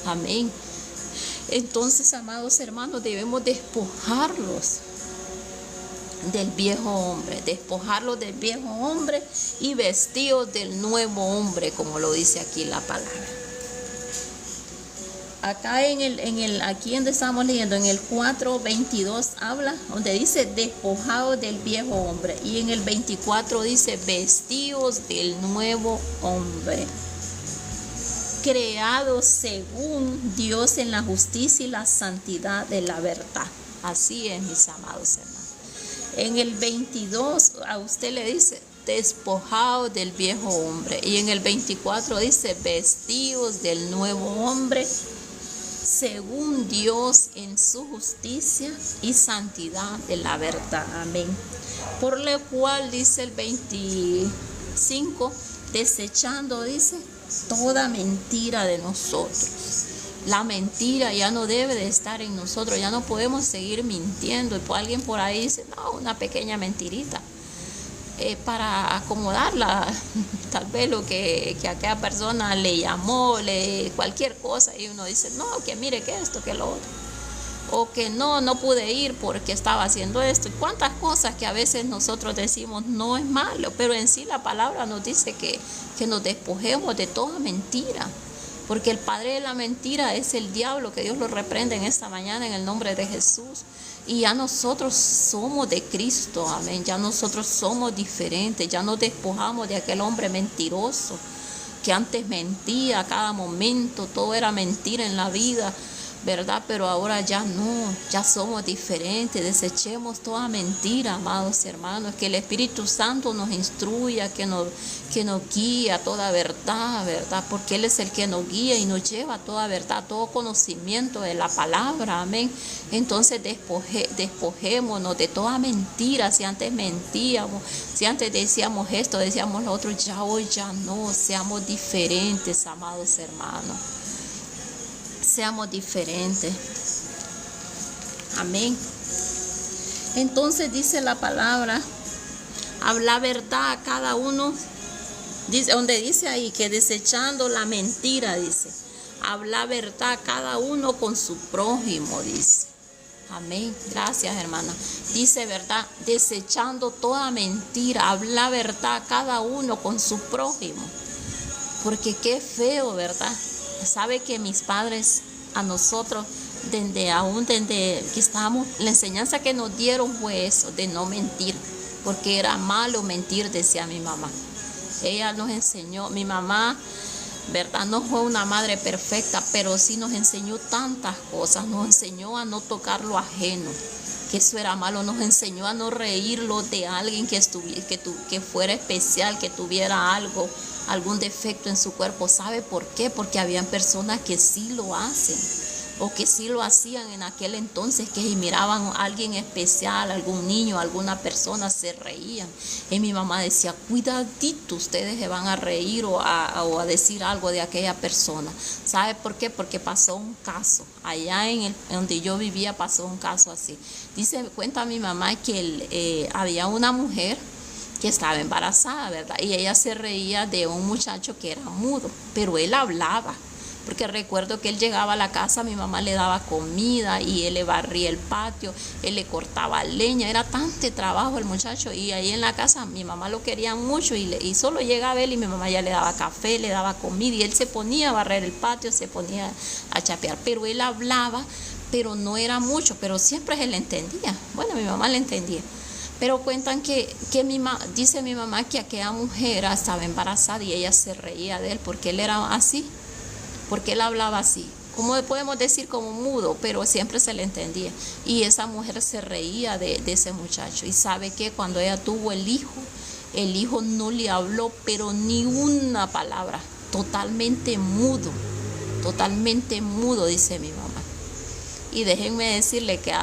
amén. Entonces, amados hermanos, debemos despojarlos del viejo hombre, y vestidos del nuevo hombre, como lo dice aquí la palabra. Acá aquí donde estamos leyendo, en el 4:22 habla, donde dice despojados del viejo hombre, y en el 24 dice vestidos del nuevo hombre, creados según Dios en la justicia y la santidad de la verdad. Así es, mis amados hermanos. En el 22 a usted le dice despojados del viejo hombre, y en el 24 dice vestidos del nuevo hombre según Dios en su justicia y santidad de la verdad, amén. Por lo cual dice el 25, desechando, dice, toda mentira de nosotros. La mentira ya no debe de estar en nosotros, ya no podemos seguir mintiendo. Y alguien por ahí dice, no, una pequeña mentirita, para acomodarla, tal vez lo que aquella persona le llamó, cualquier cosa, y uno dice, no, que mire que esto, que lo otro, o que no pude ir porque estaba haciendo esto. Y cuántas cosas que a veces nosotros decimos no es malo, pero en sí la palabra nos dice que nos despojemos de toda mentira, porque el padre de la mentira es el diablo, que Dios lo reprende en esta mañana en el nombre de Jesús. Y ya nosotros somos de Cristo, amén. Ya nosotros somos diferentes, ya nos despojamos de aquel hombre mentiroso que antes mentía a cada momento, todo era mentira en la vida. ¿verdad? Pero ahora ya no, ya somos diferentes. Desechemos toda mentira, amados hermanos, que el Espíritu Santo nos instruya, que nos guíe a toda verdad, ¿verdad? Porque Él es el que nos guía y nos lleva a toda verdad, todo conocimiento de la palabra, amén. Entonces despojémonos de toda mentira. Si antes mentíamos, si antes decíamos esto, decíamos lo otro, ya hoy ya no. Seamos diferentes, amados hermanos. Seamos diferentes. Amén. Entonces dice la palabra, habla verdad a cada uno. Dice, donde dice ahí que desechando la mentira, dice, habla verdad a cada uno con su prójimo, dice. Amén. Gracias, hermana. Dice, verdad, desechando toda mentira, habla verdad a cada uno con su prójimo. Porque qué feo, ¿verdad? Sabe que mis padres a nosotros, desde que estábamos, la enseñanza que nos dieron fue eso, de no mentir, porque era malo mentir, decía mi mamá. Ella nos enseñó, mi mamá, ¿verdad? No fue una madre perfecta, pero sí nos enseñó tantas cosas. Nos enseñó a no tocar lo ajeno, que eso era malo. Nos enseñó a no reírlo de alguien que fuera especial, que tuviera algún defecto en su cuerpo. ¿Sabe por qué? Porque habían personas que sí lo hacen, o que sí lo hacían en aquel entonces, que si miraban a alguien especial, algún niño, alguna persona, se reían. Y mi mamá decía, cuidadito, ustedes se van a reír o a decir algo de aquella persona. ¿Sabe por qué? Porque pasó un caso, allá donde yo vivía pasó un caso así. Cuenta mi mamá que había una mujer que estaba embarazada, ¿verdad? Y ella se reía de un muchacho que era mudo, pero él hablaba. Porque recuerdo que él llegaba a la casa, mi mamá le daba comida y él le barría el patio, él le cortaba leña, era tanto trabajo el muchacho. Y ahí en la casa mi mamá lo quería mucho y solo llegaba él y mi mamá ya le daba café, le daba comida y él se ponía a barrer el patio, se ponía a chapear. Pero él hablaba, pero no era mucho, pero siempre él entendía. Bueno, mi mamá le entendía. Pero cuentan dice mi mamá que aquella mujer estaba embarazada y ella se reía de él porque él era así. Porque él hablaba así, como podemos decir como mudo, pero siempre se le entendía. Y esa mujer se reía de ese muchacho. Y sabe que cuando ella tuvo el hijo no le habló, pero ni una palabra. Totalmente mudo, dice mi mamá. Y déjenme decirle que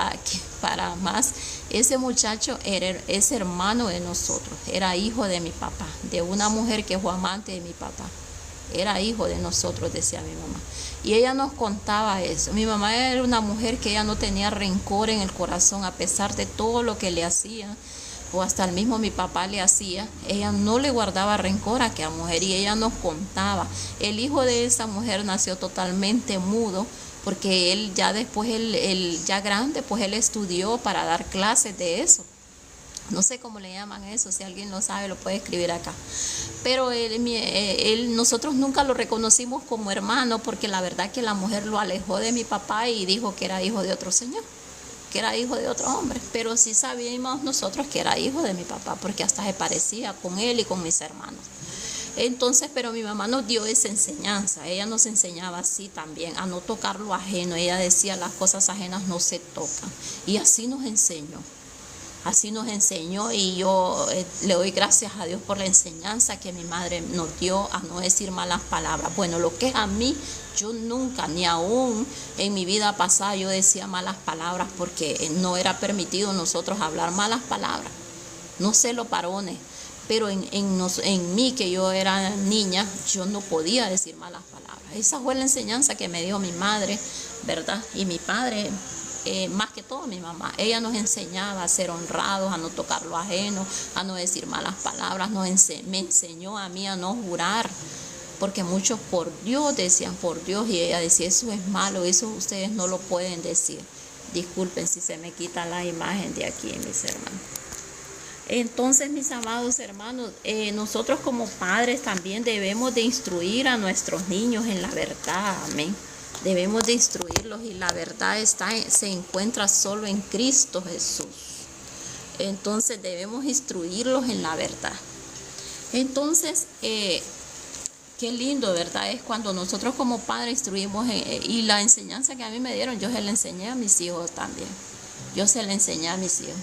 para más, ese muchacho es hermano de nosotros, era hijo de mi papá, de una mujer que fue amante de mi papá. Era hijo de nosotros, decía mi mamá. Y ella nos contaba eso. Mi mamá era una mujer que ella no tenía rencor en el corazón, a pesar de todo lo que le hacía, o hasta el mismo mi papá le hacía. Ella no le guardaba rencor a aquella mujer y ella nos contaba. El hijo de esa mujer nació totalmente mudo, porque él ya después, él ya grande, pues él estudió para dar clases de eso. No sé cómo le llaman eso, si alguien lo sabe lo puede escribir acá. Pero nosotros nunca lo reconocimos como hermano, porque la verdad que la mujer lo alejó de mi papá y dijo que era hijo de otro señor, que era hijo de otro hombre. Pero sí sabíamos nosotros que era hijo de mi papá, porque hasta se parecía con él y con mis hermanos. Entonces, pero mi mamá nos dio esa enseñanza. Ella nos enseñaba así también, a no tocar lo ajeno. Ella decía, las cosas ajenas no se tocan. Y así nos enseñó. Así nos enseñó, y yo le doy gracias a Dios por la enseñanza que mi madre nos dio, a no decir malas palabras. Bueno, lo que es a mí, yo nunca, ni aún en mi vida pasada, yo decía malas palabras, porque no era permitido nosotros hablar malas palabras. No sé los varones, pero en mí, que yo era niña, yo no podía decir malas palabras. Esa fue la enseñanza que me dio mi madre, ¿verdad? Y mi padre, más que todo mi mamá, ella nos enseñaba a ser honrados, a no tocar lo ajeno, a no decir malas palabras. Me enseñó a mí a no jurar, porque muchos por Dios decían por Dios, y ella decía, eso es malo, eso ustedes no lo pueden decir. Disculpen si se me quita la imagen de aquí, mis hermanos. Entonces, mis amados hermanos, nosotros como padres también debemos de instruir a nuestros niños en la verdad, amén. Debemos de instruirlos, y la verdad se encuentra solo en Cristo Jesús. Entonces debemos instruirlos en la verdad. Entonces Qué lindo, ¿verdad? Es cuando nosotros como padres instruimos, y la enseñanza que a mí me dieron, yo se la enseñé a mis hijos también. Yo se la enseñé a mis hijos.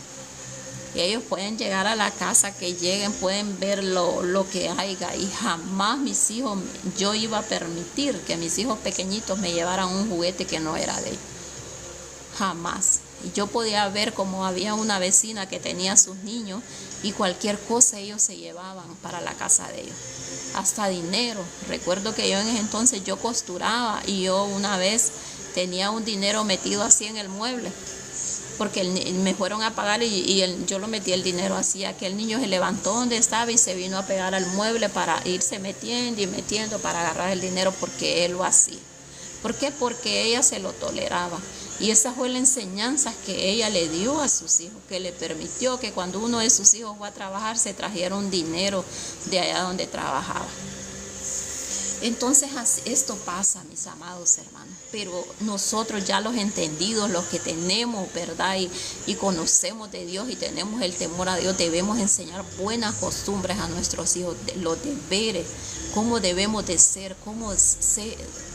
Y ellos pueden llegar a la casa que lleguen, pueden ver lo que haya. Y jamás mis hijos, yo iba a permitir que mis hijos pequeñitos me llevaran un juguete que no era de ellos. Jamás. Y yo podía ver como había una vecina que tenía sus niños y cualquier cosa ellos se llevaban para la casa de ellos. Hasta dinero. Recuerdo que yo en ese entonces yo costuraba y yo una vez tenía un dinero metido así en el mueble. Porque me fueron a pagar yo lo metí el dinero así. Aquel niño se levantó donde estaba y se vino a pegar al mueble para irse metiendo y metiendo para agarrar el dinero porque él lo hacía. ¿Por qué? Porque ella se lo toleraba. Y esa fue la enseñanza que ella le dio a sus hijos, que le permitió que cuando uno de sus hijos fue a trabajar se trajera un dinero de allá donde trabajaba. Entonces esto pasa, mis amados hermanos, pero nosotros ya los entendidos, los que tenemos, ¿verdad? Y conocemos de Dios y tenemos el temor a Dios, debemos enseñar buenas costumbres a nuestros hijos, los deberes, cómo debemos de ser,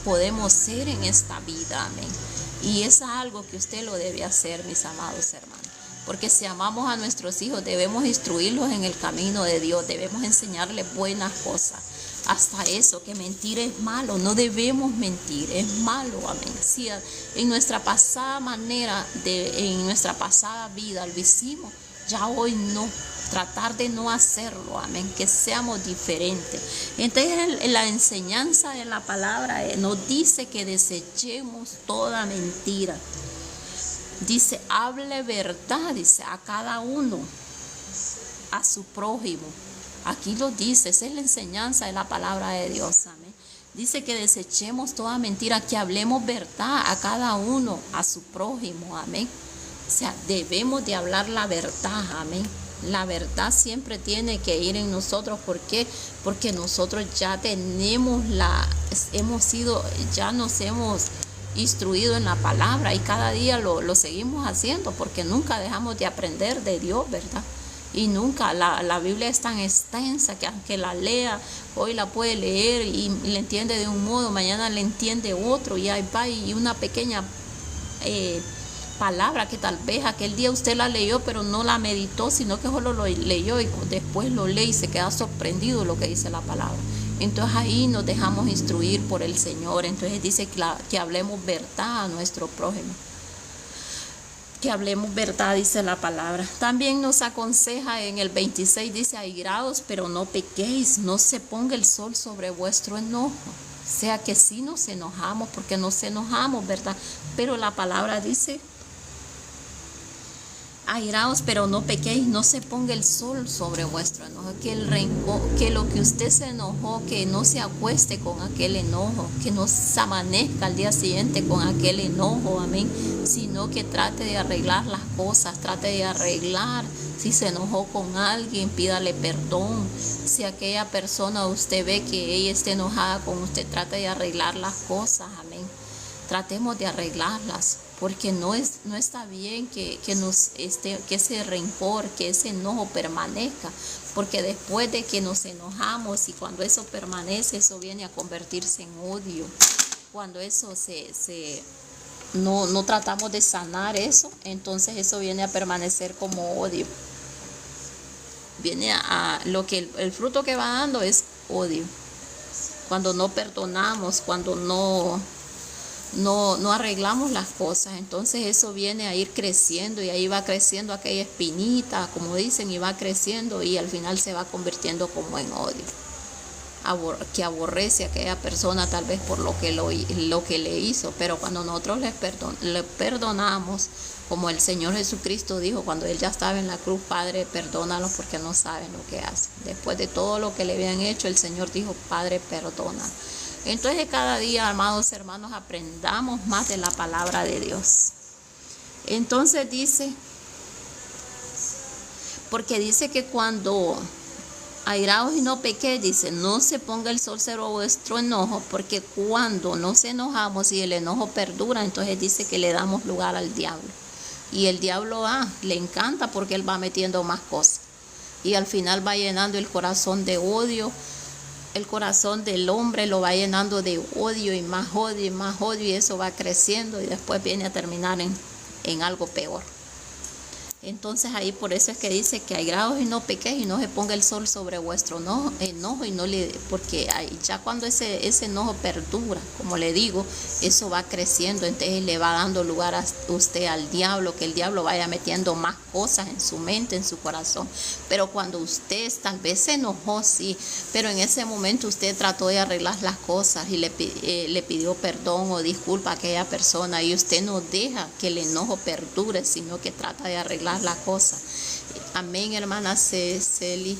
podemos ser en esta vida, amén. Y eso es algo que usted lo debe hacer, mis amados hermanos. Porque si amamos a nuestros hijos, debemos instruirlos en el camino de Dios, debemos enseñarles buenas cosas. Hasta eso, que mentir es malo, no debemos mentir, es malo, amén. Si en nuestra pasada manera, en nuestra pasada vida lo hicimos, ya hoy no, tratar de no hacerlo, amén, que seamos diferentes. Entonces la enseñanza de la palabra nos dice que desechemos toda mentira. Dice, hable verdad, dice, a cada uno, a su prójimo. Aquí lo dice, esa es la enseñanza de la palabra de Dios, amén. Dice que desechemos toda mentira, que hablemos verdad a cada uno, a su prójimo, amén. O sea, debemos de hablar la verdad, amén. La verdad siempre tiene que ir en nosotros. ¿Por qué? Porque nosotros ya tenemos ya nos hemos instruido en la palabra y cada día lo seguimos haciendo porque nunca dejamos de aprender de Dios, ¿verdad? Y nunca, la Biblia es tan extensa que aunque la lea, hoy la puede leer y le entiende de un modo, mañana le entiende otro y ahí va, y una pequeña palabra que tal vez aquel día usted la leyó pero no la meditó, sino que solo lo leyó y después lo lee y se queda sorprendido lo que dice la palabra. Entonces ahí nos dejamos instruir por el Señor. Entonces dice que hablemos verdad a nuestro prójimo. Que hablemos verdad, dice la palabra. También nos aconseja en el 26, dice, airaos, pero no pequéis, no se ponga el sol sobre vuestro enojo. O sea que sí nos enojamos, porque nos enojamos, ¿verdad? Pero la palabra dice, airaos, pero no pequéis, no se ponga el sol sobre vuestro enojo, que el rencor, que lo que usted se enojó, que no se acueste con aquel enojo, que no se amanezca al día siguiente con aquel enojo, amén, sino que trate de arreglar las cosas, trate de arreglar. Si se enojó con alguien, pídale perdón. Si aquella persona usted ve que ella está enojada con usted, trate de arreglar las cosas, amén. Tratemos de arreglarlas, porque no está bien que ese rencor, que ese enojo permanezca, porque después de que nos enojamos y cuando eso permanece, eso viene a convertirse en odio. Cuando eso no tratamos de sanar eso, entonces eso viene a permanecer como odio. Viene el fruto que va dando es odio. Cuando no perdonamos, cuando no arreglamos las cosas, entonces eso viene a ir creciendo y ahí va creciendo aquella espinita, como dicen, y va creciendo y al final se va convirtiendo como en odio, que aborrece a aquella persona tal vez por lo que le hizo. Pero cuando nosotros le perdonamos, como el Señor Jesucristo dijo cuando Él ya estaba en la cruz, Padre, perdónalos porque no saben lo que hacen. Después de todo lo que le habían hecho, el Señor dijo, Padre, perdona. Entonces cada día, amados hermanos, aprendamos más de la palabra de Dios. Entonces dice, porque dice que cuando airaos y no pequéis, dice, no se ponga el sol sobre vuestro enojo, porque cuando nos enojamos y el enojo perdura, entonces dice que le damos lugar al diablo. Y el diablo le encanta porque él va metiendo más cosas. Y al final va llenando el corazón de odio, el corazón del hombre lo va llenando de odio y más odio y más odio, y eso va creciendo y después viene a terminar en algo peor. Entonces ahí por eso es que dice que hay grados y no pequéis y no se ponga el sol sobre vuestro enojo y no le, porque ya cuando ese enojo perdura, como le digo, eso va creciendo, entonces le va dando lugar a usted al diablo, que el diablo vaya metiendo más cosas en su mente, en su corazón. Pero cuando usted tal vez se enojó, sí, pero en ese momento usted trató de arreglar las cosas y le pidió perdón o disculpa a aquella persona, y usted no deja que el enojo perdure, sino que trata de arreglar la cosa. Amén, hermana Celia,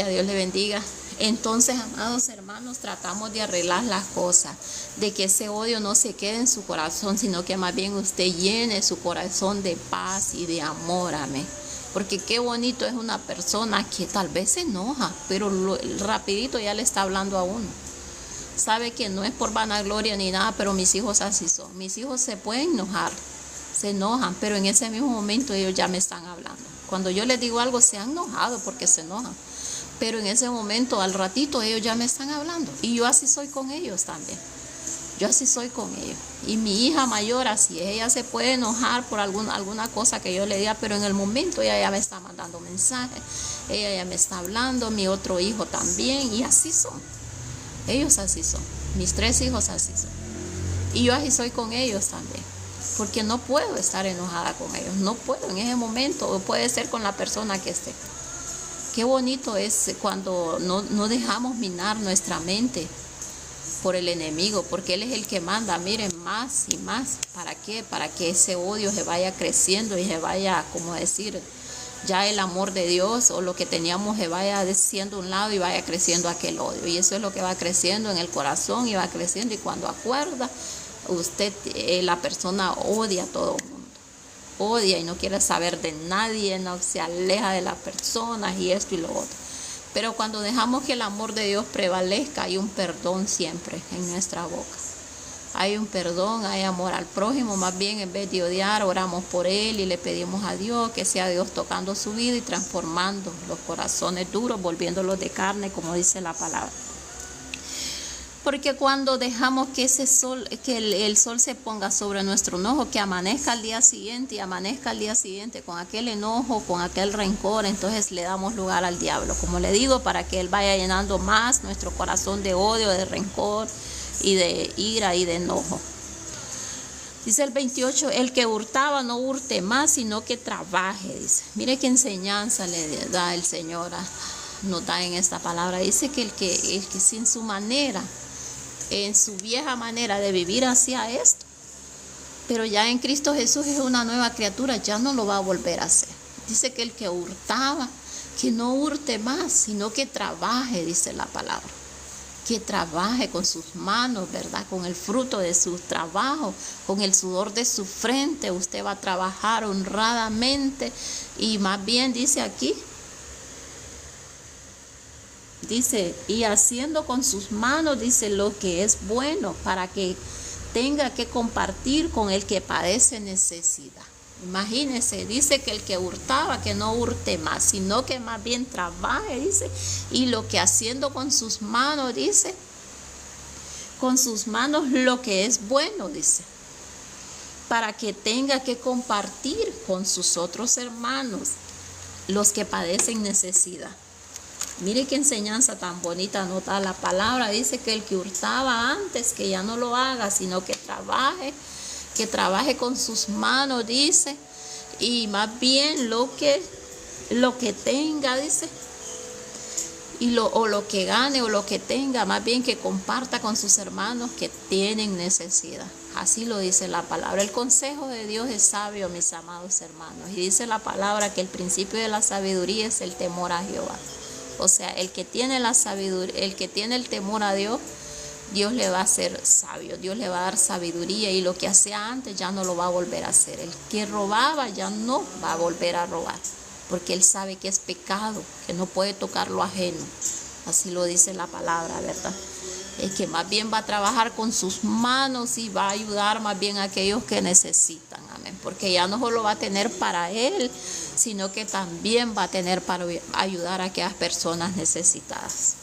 Dios le bendiga. Entonces, amados hermanos, tratamos de arreglar las cosas, de que ese odio no se quede en su corazón, sino que más bien usted llene su corazón de paz y de amor. Amén. Porque qué bonito es una persona que tal vez se enoja, pero rapidito ya le está hablando a uno. Sabe que no es por vanagloria ni nada, pero mis hijos así son. Mis hijos se pueden enojar, se enojan, pero en ese mismo momento ellos ya me están hablando. Cuando yo les digo algo, se han enojado porque se enojan, pero en ese momento, al ratito, ellos ya me están hablando. Y yo así soy con ellos también. Yo así soy con ellos. Y mi hija mayor, así, ella se puede enojar por alguna cosa que yo le diga, pero en el momento ella ya me está mandando mensajes, ella ya me está hablando, mi otro hijo también, y así son. Ellos así son. Mis 3 hijos así son. Y yo así soy con ellos también. Porque no puedo estar enojada con ellos, no puedo en ese momento, o puede ser con la persona que esté. Qué bonito es cuando no dejamos minar nuestra mente por el enemigo, porque él es el que manda, miren, más y más. ¿Para qué? Para que ese odio se vaya creciendo y se vaya, como decir, ya el amor de Dios o lo que teníamos se vaya siendo un lado y vaya creciendo aquel odio. Y eso es lo que va creciendo en el corazón y va creciendo, y cuando acuerda, usted, la persona odia a todo el mundo, odia y no quiere saber de nadie, no se aleja de las personas y esto y lo otro. Pero cuando dejamos que el amor de Dios prevalezca, hay un perdón siempre en nuestra boca. Hay un perdón, hay amor al prójimo. Más bien, en vez de odiar, oramos por él y le pedimos a Dios que sea Dios tocando su vida y transformando los corazones duros, volviéndolos de carne, como dice la palabra. Porque cuando dejamos que el sol se ponga sobre nuestro enojo, que amanezca al día siguiente y amanezca al día siguiente con aquel enojo, con aquel rencor, entonces le damos lugar al diablo, como le digo, para que él vaya llenando más nuestro corazón de odio, de rencor y de ira y de enojo. Dice el 28, el que hurtaba no hurte más, sino que trabaje, dice. Mire qué enseñanza le da el Señor, nos da en esta palabra. Dice que el que sin su manera, en su vieja manera de vivir hacía esto, pero ya en Cristo Jesús es una nueva criatura, ya no lo va a volver a hacer. Dice que el que hurtaba, que no hurte más, sino que trabaje, dice la palabra, que trabaje con sus manos, ¿verdad? Con el fruto de su trabajo, con el sudor de su frente, usted va a trabajar honradamente. Y más bien dice aquí, dice, y haciendo con sus manos, dice, lo que es bueno, para que tenga que compartir con el que padece necesidad. Imagínense, dice que el que hurtaba, que no hurte más, sino que más bien trabaje, dice, y lo que haciendo con sus manos, dice, con sus manos lo que es bueno, dice, para que tenga que compartir con sus otros hermanos, los que padecen necesidad. Mire qué enseñanza tan bonita nota la palabra. Dice que el que hurtaba antes, que ya no lo haga, sino que trabaje con sus manos, dice, y más bien lo que tenga, dice, o lo que gane o lo que tenga, más bien que comparta con sus hermanos que tienen necesidad. Así lo dice la palabra. El consejo de Dios es sabio, mis amados hermanos, y dice la palabra que el principio de la sabiduría es el temor a Jehová. O sea, el que tiene la sabiduría, el que tiene el temor a Dios, Dios le va a hacer sabio, Dios le va a dar sabiduría, y lo que hacía antes ya no lo va a volver a hacer. El que robaba ya no va a volver a robar, porque él sabe que es pecado, que no puede tocar lo ajeno. Así lo dice la palabra, ¿verdad? Es que más bien va a trabajar con sus manos y va a ayudar más bien a aquellos que necesitan, amén, porque ya no solo va a tener para él, sino que también va a tener para ayudar a aquellas personas necesitadas.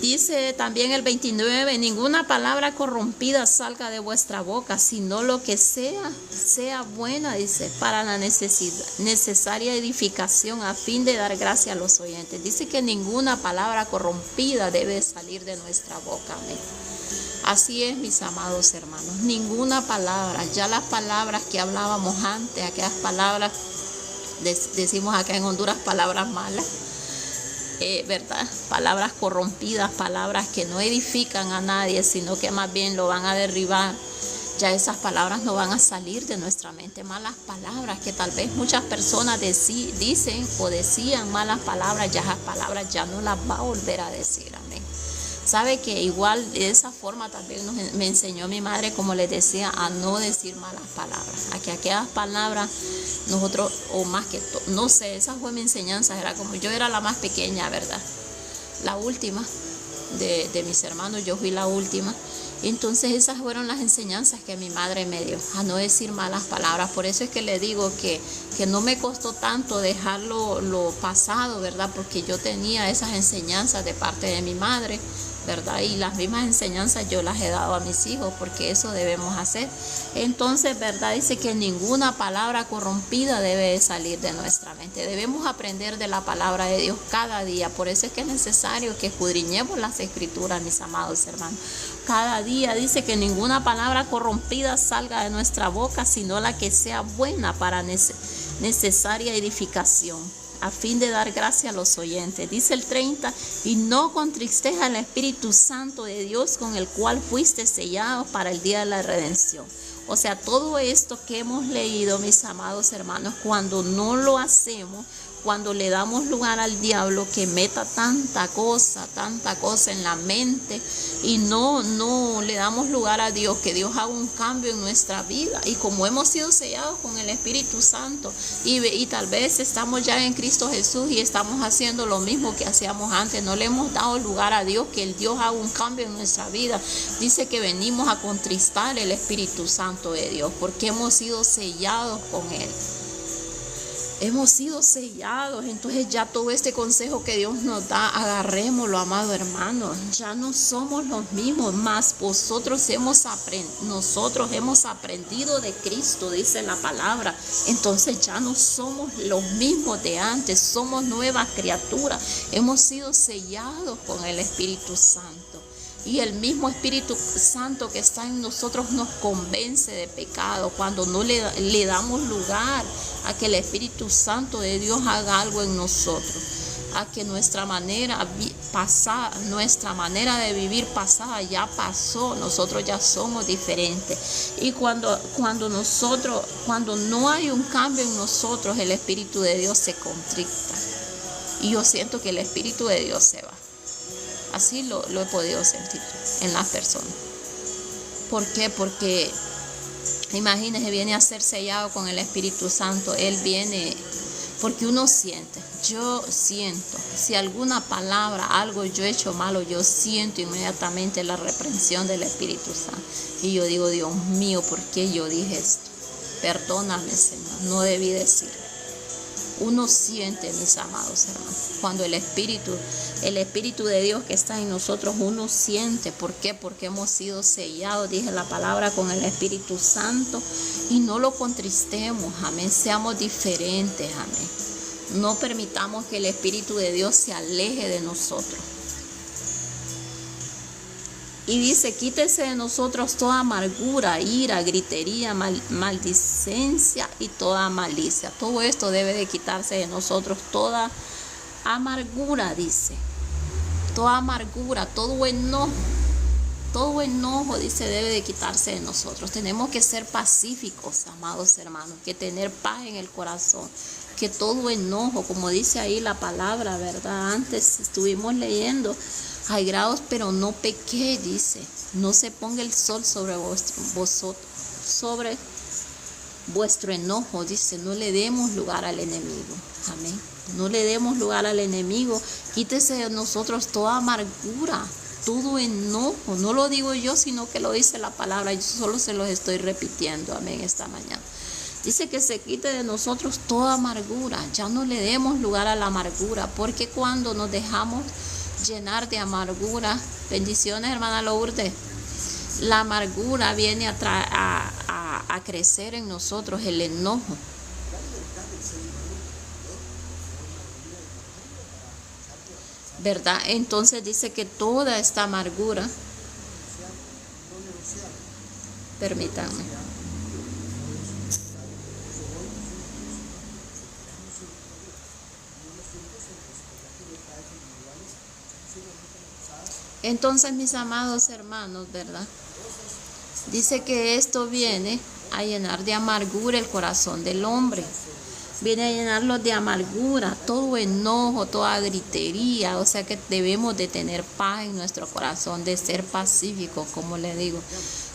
Dice también el 29, ninguna palabra corrompida salga de vuestra boca, sino lo que sea buena, dice, para la necesaria edificación a fin de dar gracia a los oyentes. Dice que ninguna palabra corrompida debe salir de nuestra boca. Amén. Así es, mis amados hermanos, ninguna palabra, ya las palabras que hablábamos antes, aquellas palabras, decimos acá en Honduras, palabras malas, ¿verdad? Palabras corrompidas, palabras que no edifican a nadie, sino que más bien lo van a derribar. Ya esas palabras no van a salir de nuestra mente. Malas palabras que tal vez muchas personas dicen o decían malas palabras, ya esas palabras ya no las va a volver a decir. Amén. Sabe que igual de esa forma también me enseñó mi madre, como les decía, a no decir malas palabras. A que aquellas palabras nosotros, o más que todo, no sé, esa fue mi enseñanza. Era como yo era la más pequeña, ¿verdad? La última de mis hermanos, yo fui la última. Entonces esas fueron las enseñanzas que mi madre me dio, a no decir malas palabras. Por eso es que le digo que no me costó tanto dejarlo lo pasado, ¿verdad? Porque yo tenía esas enseñanzas de parte de mi madre, ¿verdad? Y las mismas enseñanzas yo las he dado a mis hijos, porque eso debemos hacer. Entonces, ¿verdad? Dice que ninguna palabra corrompida debe salir de nuestra mente. Debemos aprender de la palabra de Dios cada día. Por eso es que es necesario que escudriñemos las escrituras, mis amados hermanos. Cada día dice que ninguna palabra corrompida salga de nuestra boca, sino la que sea buena para necesaria edificación, a fin de dar gracia a los oyentes. Dice el 30, y no contristeja al Espíritu Santo de Dios, con el cual fuiste sellados para el día de la redención. O sea, todo esto que hemos leído, mis amados hermanos, cuando no lo hacemos, cuando le damos lugar al diablo que meta tanta cosa en la mente, y no le damos lugar a Dios, que Dios haga un cambio en nuestra vida. Y como hemos sido sellados con el Espíritu Santo, y tal vez estamos ya en Cristo Jesús y estamos haciendo lo mismo que hacíamos antes, no le hemos dado lugar a Dios, que el Dios haga un cambio en nuestra vida. Dice que venimos a contristar el Espíritu Santo de Dios, porque hemos sido sellados con Él. Hemos sido sellados. Entonces ya todo este consejo que Dios nos da, agarrémoslo, amado hermano. Ya no somos los mismos, más nosotros hemos aprendido de Cristo, dice la palabra. Entonces ya no somos los mismos de antes, somos nuevas criaturas. Hemos sido sellados con el Espíritu Santo. Y el mismo Espíritu Santo que está en nosotros nos convence de pecado cuando no le damos lugar a que el Espíritu Santo de Dios haga algo en nosotros, a que nuestra manera de vivir pasada ya pasó, nosotros ya somos diferentes. Y cuando no hay un cambio en nosotros, el Espíritu de Dios se contrista. Y yo siento que el Espíritu de Dios se va. Así lo he podido sentir en las personas. ¿Por qué? Porque imagínese, viene a ser sellado con el Espíritu Santo. Él viene porque uno siente. Yo siento, si alguna palabra, algo yo he hecho malo, yo siento inmediatamente la reprensión del Espíritu Santo. Y yo digo, Dios mío, ¿por qué yo dije esto? Perdóname, Señor, no debí decirlo. Uno siente, mis amados hermanos, cuando el Espíritu de Dios que está en nosotros, uno siente. ¿Por qué? Porque hemos sido sellados, dije la palabra, con el Espíritu Santo, y no lo contristemos, amén, seamos diferentes, amén. No permitamos que el Espíritu de Dios se aleje de nosotros. Y dice, quítese de nosotros toda amargura, ira, gritería, maldicencia y toda malicia. Todo esto debe de quitarse de nosotros, toda amargura, dice. Toda amargura, todo enojo, dice, debe de quitarse de nosotros. Tenemos que ser pacíficos, amados hermanos, que tener paz en el corazón. Que todo enojo, como dice ahí la palabra, ¿verdad? Antes estuvimos leyendo, hay grados, pero no pequé, dice. No se ponga el sol sobre vuestro enojo, dice. No le demos lugar al enemigo. Amén. No le demos lugar al enemigo. Quítese de nosotros toda amargura, todo enojo. No lo digo yo, sino que lo dice la palabra. Yo solo se los estoy repitiendo. Amén, esta mañana. Dice que se quite de nosotros toda amargura. Ya no le demos lugar a la amargura, porque cuando nos dejamos llenar de amargura. Bendiciones, hermana Lourdes. La amargura viene a crecer en nosotros, el enojo. ¿Verdad? Entonces dice que toda esta amargura, permítanme. Entonces, mis amados hermanos, ¿verdad? Dice que esto viene a llenar de amargura el corazón del hombre. Viene a llenarlo de amargura, todo enojo, toda gritería. O sea que debemos de tener paz en nuestro corazón, de ser pacíficos, como le digo.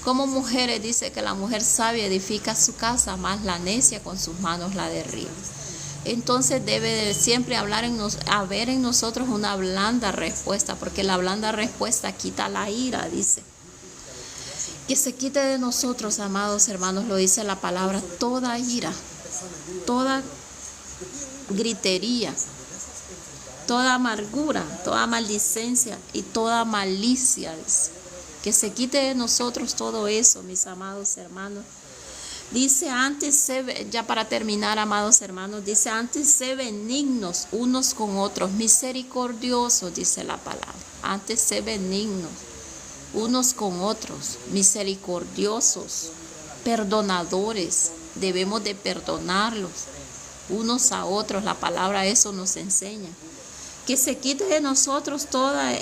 Como mujeres, dice que la mujer sabia edifica su casa, más la necia con sus manos la derriba. Entonces debe de siempre haber en nosotros una blanda respuesta, porque la blanda respuesta quita la ira, dice. Que se quite de nosotros, amados hermanos, lo dice la palabra, toda ira, toda gritería, toda amargura, toda maldicencia y toda malicia, dice. Que se quite de nosotros todo eso, mis amados hermanos. Dice antes, ya para terminar, amados hermanos, dice antes, sé benignos unos con otros, misericordiosos, dice la palabra. Antes, sé benignos unos con otros, misericordiosos, perdonadores. Debemos de perdonarlos unos a otros. La palabra eso nos enseña. Que se quite de nosotros toda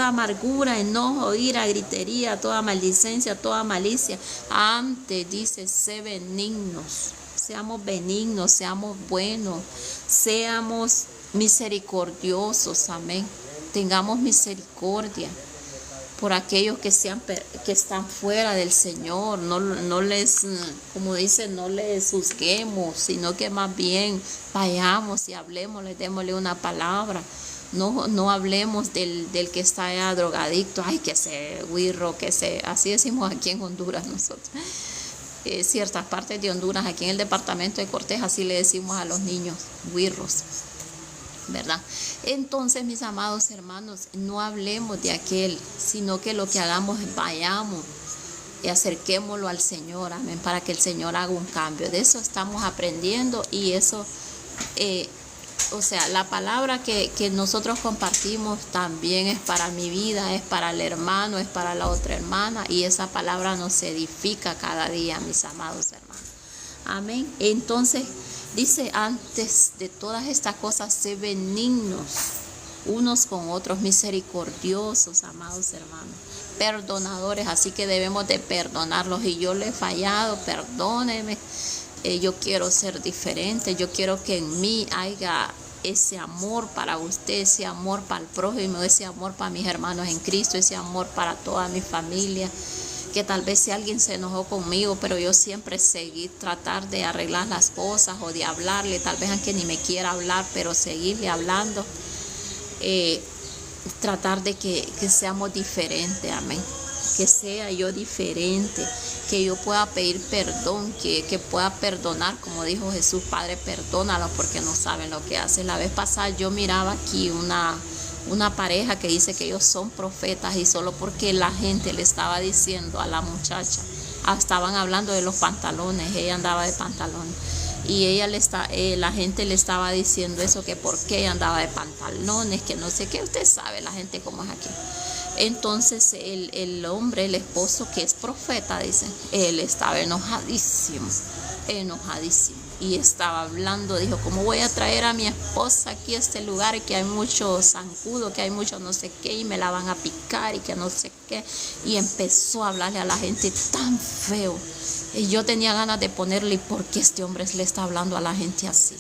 amargura, enojo, ira, gritería, toda maldicencia, toda malicia. Antes dice, sé benignos, seamos benignos, seamos buenos, seamos misericordiosos, amén. Tengamos misericordia por aquellos que están fuera del Señor. No les, como dice, no les juzguemos, sino que más bien vayamos y hablemos, démosle una palabra. No hablemos del que está ya drogadicto, ay, que se guirro, así decimos aquí en Honduras nosotros. Ciertas partes de Honduras, aquí en el departamento de Cortés, así le decimos a los niños, guirros, ¿verdad? Entonces, mis amados hermanos, no hablemos de aquel, sino que lo que hagamos es vayamos y acerquémoslo al Señor, amén, para que el Señor haga un cambio. De eso estamos aprendiendo y eso... O sea, la palabra que nosotros compartimos también es para mi vida, es para el hermano, es para la otra hermana, y esa palabra nos edifica cada día, mis amados hermanos. Amén. Entonces, dice, antes de todas estas cosas, sé benignos unos con otros, misericordiosos, amados hermanos, perdonadores, así que debemos de perdonarlos. Y yo le he fallado, perdóneme. Yo quiero ser diferente, yo quiero que en mí haya ese amor para usted, ese amor para el prójimo, ese amor para mis hermanos en Cristo, ese amor para toda mi familia. Que tal vez si alguien se enojó conmigo, pero yo siempre seguí tratar de arreglar las cosas o de hablarle, tal vez aunque ni me quiera hablar, pero seguirle hablando, tratar de que seamos diferentes, amén. Que sea yo diferente, que yo pueda pedir perdón, que pueda perdonar, como dijo Jesús, Padre, perdónalos porque no saben lo que hacen. La vez pasada yo miraba aquí una pareja que dice que ellos son profetas y solo porque la gente le estaba diciendo a la muchacha, estaban hablando de los pantalones, ella andaba de pantalones y la gente le estaba diciendo eso, que por qué ella andaba de pantalones, que no sé qué. Usted sabe la gente cómo es aquí. Entonces el hombre, el esposo que es profeta, dice, él estaba enojadísimo, y estaba hablando, dijo, ¿cómo voy a traer a mi esposa aquí a este lugar que hay mucho zancudo, que hay mucho no sé qué, y me la van a picar y que no sé qué? Y empezó a hablarle a la gente tan feo, y yo tenía ganas de ponerle, ¿por qué este hombre le está hablando a la gente así?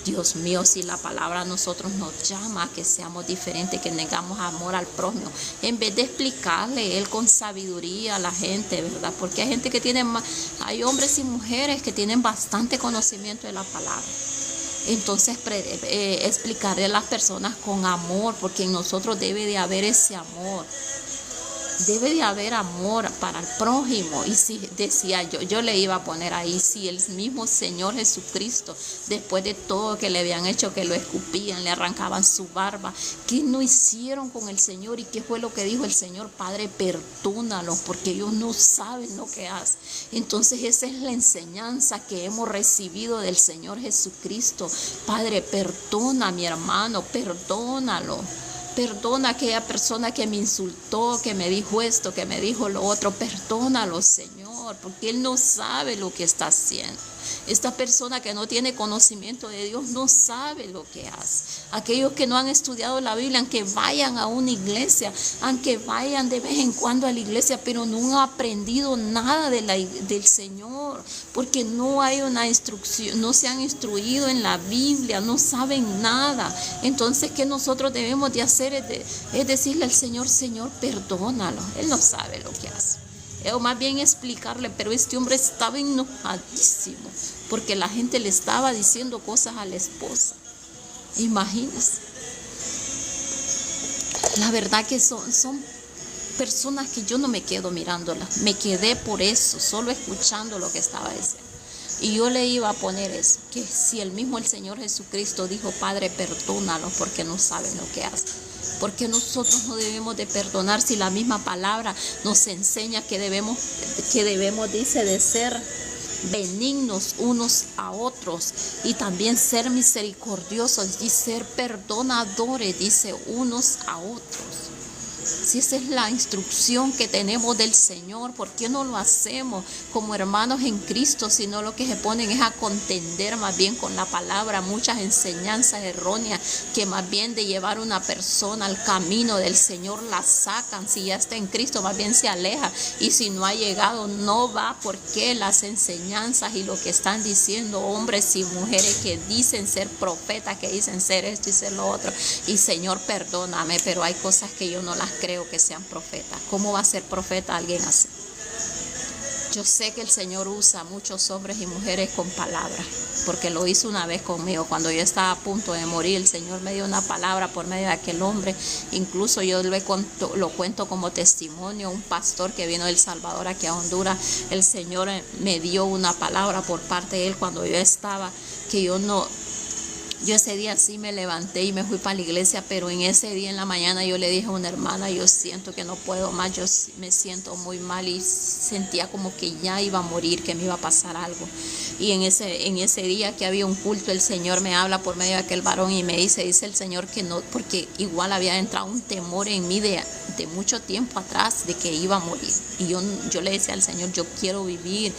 Dios mío, si la palabra a nosotros nos llama a que seamos diferentes, que tengamos amor al prójimo, en vez de explicarle él con sabiduría a la gente, ¿verdad? Porque hay gente que hay hombres y mujeres que tienen bastante conocimiento de la palabra. Entonces, explicarle a las personas con amor, porque en nosotros debe de haber ese amor. Debe de haber amor para el prójimo. Y si decía yo le iba a poner ahí, si el mismo Señor Jesucristo, después de todo que le habían hecho, que lo escupían, le arrancaban su barba, ¿qué no hicieron con el Señor? ¿Y qué fue lo que dijo el Señor? Padre, perdónalos, porque ellos no saben lo que hacen. Entonces esa es la enseñanza que hemos recibido del Señor Jesucristo. Padre, perdona a mi hermano, perdónalo. Perdona a aquella persona que me insultó, que me dijo esto, que me dijo lo otro. Perdónalo, Señor, porque Él no sabe lo que está haciendo. Esta persona que no tiene conocimiento de Dios no sabe lo que hace. Aquellos que no han estudiado la Biblia, aunque vayan a una iglesia, aunque vayan de vez en cuando a la iglesia, pero no han aprendido nada del Señor, porque no hay una instrucción, no se han instruido en la Biblia, no saben nada. Entonces, ¿qué nosotros debemos de hacer? Es decirle al Señor, Señor, perdónalo. Él no sabe lo que hace. O más bien explicarle, pero este hombre estaba enojadísimo porque la gente le estaba diciendo cosas a la esposa. Imagínense. La verdad que son personas que yo no me quedo mirándolas. Me quedé por eso, solo escuchando lo que estaba diciendo. Y yo le iba a poner eso, que si el Señor Jesucristo dijo, Padre, perdónalos porque no saben lo que hacen. Porque nosotros no debemos de perdonar si la misma palabra nos enseña que debemos, dice, de ser benignos unos a otros y también ser misericordiosos y ser perdonadores, dice, unos a otros. Si esa es la instrucción que tenemos del Señor, ¿por qué no lo hacemos como hermanos en Cristo? Sino lo que se ponen es a contender más bien con la palabra, muchas enseñanzas erróneas que más bien de llevar una persona al camino del Señor la sacan. Si ya está en Cristo, más bien se aleja, y si no ha llegado, no va, porque las enseñanzas y lo que están diciendo hombres y mujeres que dicen ser profetas, que dicen ser esto y ser lo otro, y Señor, perdóname, pero hay cosas que yo no las creo que sean profetas. ¿Cómo va a ser profeta alguien así? Yo sé que el Señor usa a muchos hombres y mujeres con palabras, porque lo hizo una vez conmigo. Cuando yo estaba a punto de morir, el Señor me dio una palabra por medio de aquel hombre. Incluso yo lo cuento como testimonio. Un pastor que vino de El Salvador aquí a Honduras, el Señor me dio una palabra por parte de él cuando yo estaba, que yo ese día sí me levanté y me fui para la iglesia, pero en ese día en la mañana yo le dije a una hermana, yo siento que no puedo más, yo me siento muy mal, y sentía como que ya iba a morir, que me iba a pasar algo. Y en ese día que había un culto, el Señor me habla por medio de aquel varón y me dice el Señor que no, porque igual había entrado un temor en mí de mucho tiempo atrás de que iba a morir. Y yo le decía al Señor, yo quiero vivir.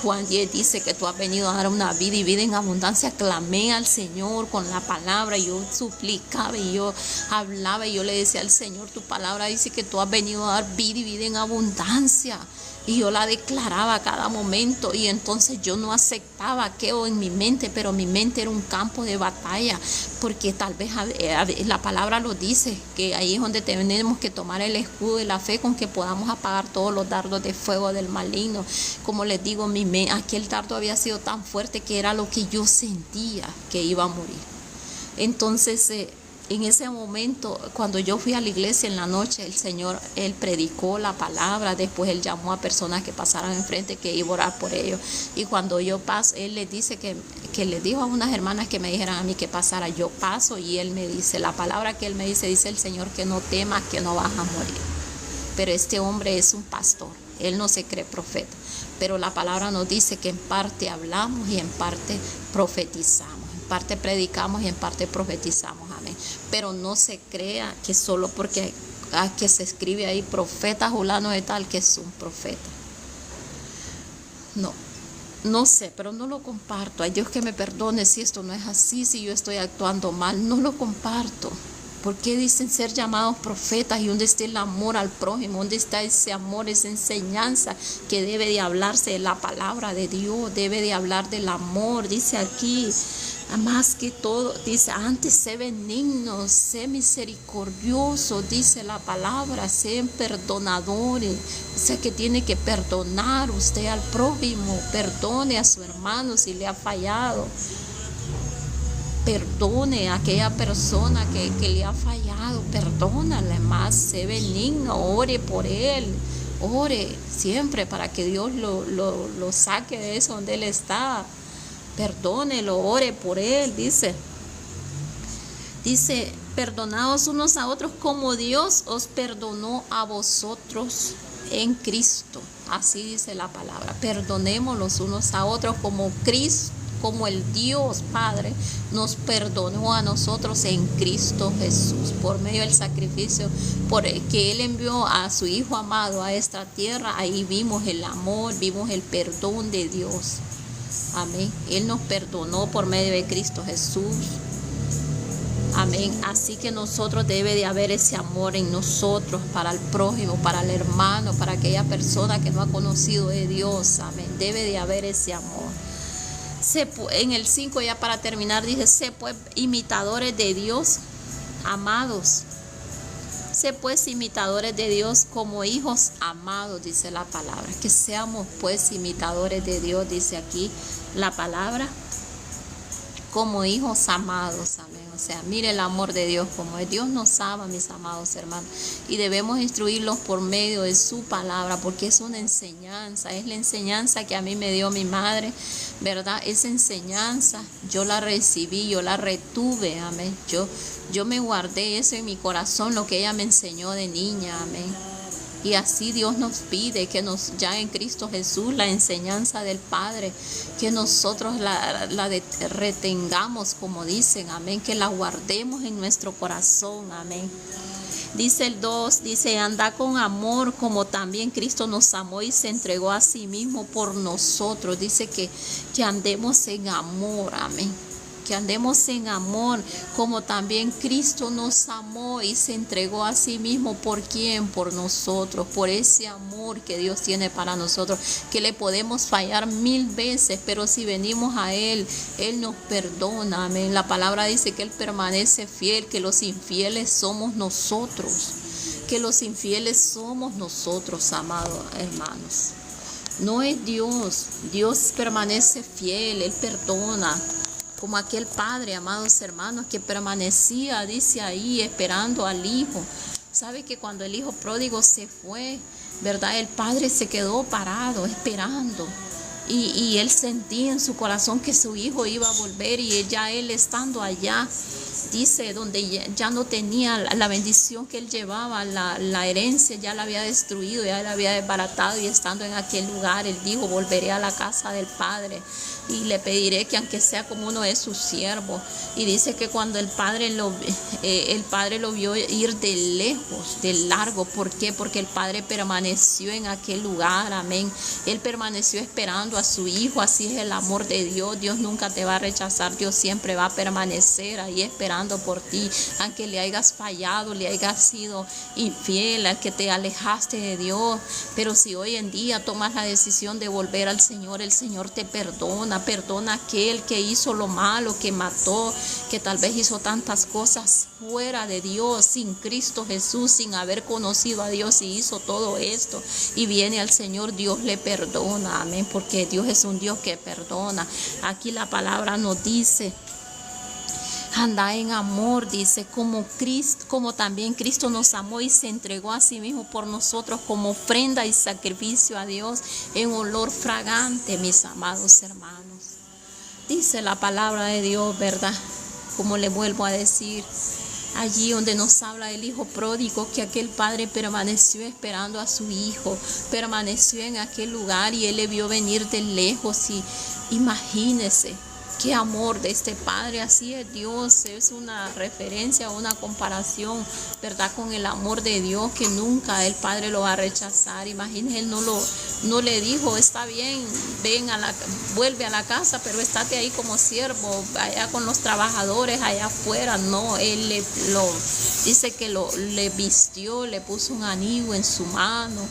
Juan 10 dice que tú has venido a dar una vida y vida en abundancia. Clamé al Señor con la palabra, y yo suplicaba y yo hablaba y yo le decía al Señor, tu palabra dice que tú has venido a dar vida y vida en abundancia. Y yo la declaraba a cada momento, y entonces yo no aceptaba aquello en mi mente, pero mi mente era un campo de batalla, porque tal vez la palabra lo dice, que ahí es donde tenemos que tomar el escudo de la fe con que podamos apagar todos los dardos de fuego del maligno. Como les digo, aquel dardo había sido tan fuerte que era lo que yo sentía que iba a morir. Entonces, en ese momento, cuando yo fui a la iglesia en la noche, el Señor, Él predicó la palabra. Después Él llamó a personas que pasaran enfrente, que iba a orar por ellos. Y cuando yo paso, Él les dice que les dijo a unas hermanas que me dijeran a mí que pasara. Yo paso y Él me dice, la palabra que Él me dice el Señor, que no temas, que no vas a morir. Pero este hombre es un pastor, él no se cree profeta. Pero la palabra nos dice que en parte hablamos y en parte profetizamos. En parte predicamos y en parte profetizamos, amén. Pero no se crea que solo porque que se escribe ahí profeta fulano de tal, que es un profeta. No sé, pero no lo comparto. Ay, Dios que me perdone si esto no es así, si yo estoy actuando mal, no lo comparto. ¿Por qué dicen ser llamados profetas? ¿Y dónde está el amor al prójimo? ¿Dónde está ese amor, esa enseñanza que debe de hablarse de la palabra de Dios? Debe de hablar del amor. Dice aquí, más que todo, dice, antes sé benignos, sé misericordioso, dice la palabra, sean perdonadores. O sea que tiene que perdonar usted al prójimo, perdone a su hermano si le ha fallado. perdone a aquella persona que le ha fallado, perdónale más, sé benigno, ore por él, ore siempre para que Dios lo saque de eso donde él está, perdónelo, ore por él, dice, perdonaos unos a otros como Dios os perdonó a vosotros en Cristo. Así dice la palabra. Perdonemos los unos a otros como Cristo, como el Dios Padre nos perdonó a nosotros en Cristo Jesús, por medio del sacrificio por el que Él envió a su Hijo amado a esta tierra. Ahí vimos el amor, vimos el perdón de Dios. Amén. Él nos perdonó por medio de Cristo Jesús. Amén. Así que nosotros debe de haber ese amor en nosotros para el prójimo, para el hermano, para aquella persona que no ha conocido de Dios. Amén. Debe de haber ese amor. En el 5, ya para terminar, dice: sé pues imitadores de Dios, amados. Sé pues imitadores de Dios como hijos amados, dice la palabra. Que seamos pues imitadores de Dios, dice aquí la palabra, como hijos amados. Amén. O sea, mire el amor de Dios como es. Dios nos ama, mis amados hermanos, y debemos instruirlos por medio de su palabra, porque es una enseñanza, es la enseñanza que a mí me dio mi madre, ¿verdad? Esa enseñanza yo la recibí, yo la retuve, amén. Yo me guardé eso en mi corazón, lo que ella me enseñó de niña, amén. Y así Dios nos pide que ya en Cristo Jesús, la enseñanza del Padre, que nosotros la retengamos, como dicen, amén, que la guardemos en nuestro corazón, amén. Dice el 2, dice: anda con amor como también Cristo nos amó y se entregó a sí mismo por nosotros. Dice que andemos en amor, amén. Que andemos en amor como también Cristo nos amó y se entregó a sí mismo. ¿Por quién? Por nosotros, por ese amor que Dios tiene para nosotros, que le podemos fallar 1000 veces, pero si venimos a Él, Él nos perdona, amén. La palabra dice que Él permanece fiel, que los infieles somos nosotros, que los infieles somos nosotros, amados hermanos. No es Dios, Dios permanece fiel, Él perdona. Como aquel padre, amados hermanos, que permanecía, dice ahí, esperando al hijo. Sabe que cuando el hijo pródigo se fue, ¿verdad? El padre se quedó parado, esperando. Y él sentía en su corazón que su hijo iba a volver, y ya él estando allá, dice, donde ya no tenía la bendición que él llevaba, la herencia ya la había destruido, ya la había desbaratado, y estando en aquel lugar, él dijo: volveré a la casa del Padre y le pediré que aunque sea como uno de sus siervos. Y dice que cuando el padre lo vio ir de lejos, de largo. ¿Por qué? Porque el padre permaneció en aquel lugar, amén. Él permaneció esperando a su hijo. Así es el amor de Dios. Dios nunca te va a rechazar, Dios siempre va a permanecer ahí esperando por ti, aunque le hayas fallado, le hayas sido infiel, al que te alejaste de Dios. Pero si hoy en día tomas la decisión de volver al Señor, el Señor te perdona a aquel que hizo lo malo, que mató, que tal vez hizo tantas cosas fuera de Dios, sin Cristo Jesús, sin haber conocido a Dios, y hizo todo esto y viene al Señor. Dios le perdona, amén, porque Dios es un Dios que perdona. Aquí la palabra nos dice: anda en amor, dice, como también Cristo nos amó y se entregó a sí mismo por nosotros como ofrenda y sacrificio a Dios en olor fragante, mis amados hermanos. Dice la palabra de Dios, ¿verdad? Como le vuelvo a decir, allí donde nos habla del hijo pródigo, que aquel padre permaneció esperando a su hijo, permaneció en aquel lugar, y él le vio venir de lejos. Y imagínese qué amor de este Padre. Así es Dios. Es una referencia, una comparación, ¿verdad?, con el amor de Dios, que nunca el Padre lo va a rechazar. Imagínense, Él no le dijo: está bien, vuelve a la casa, pero estate ahí como siervo, allá con los trabajadores, allá afuera. No, Él dice que le vistió, le puso un anillo en su mano.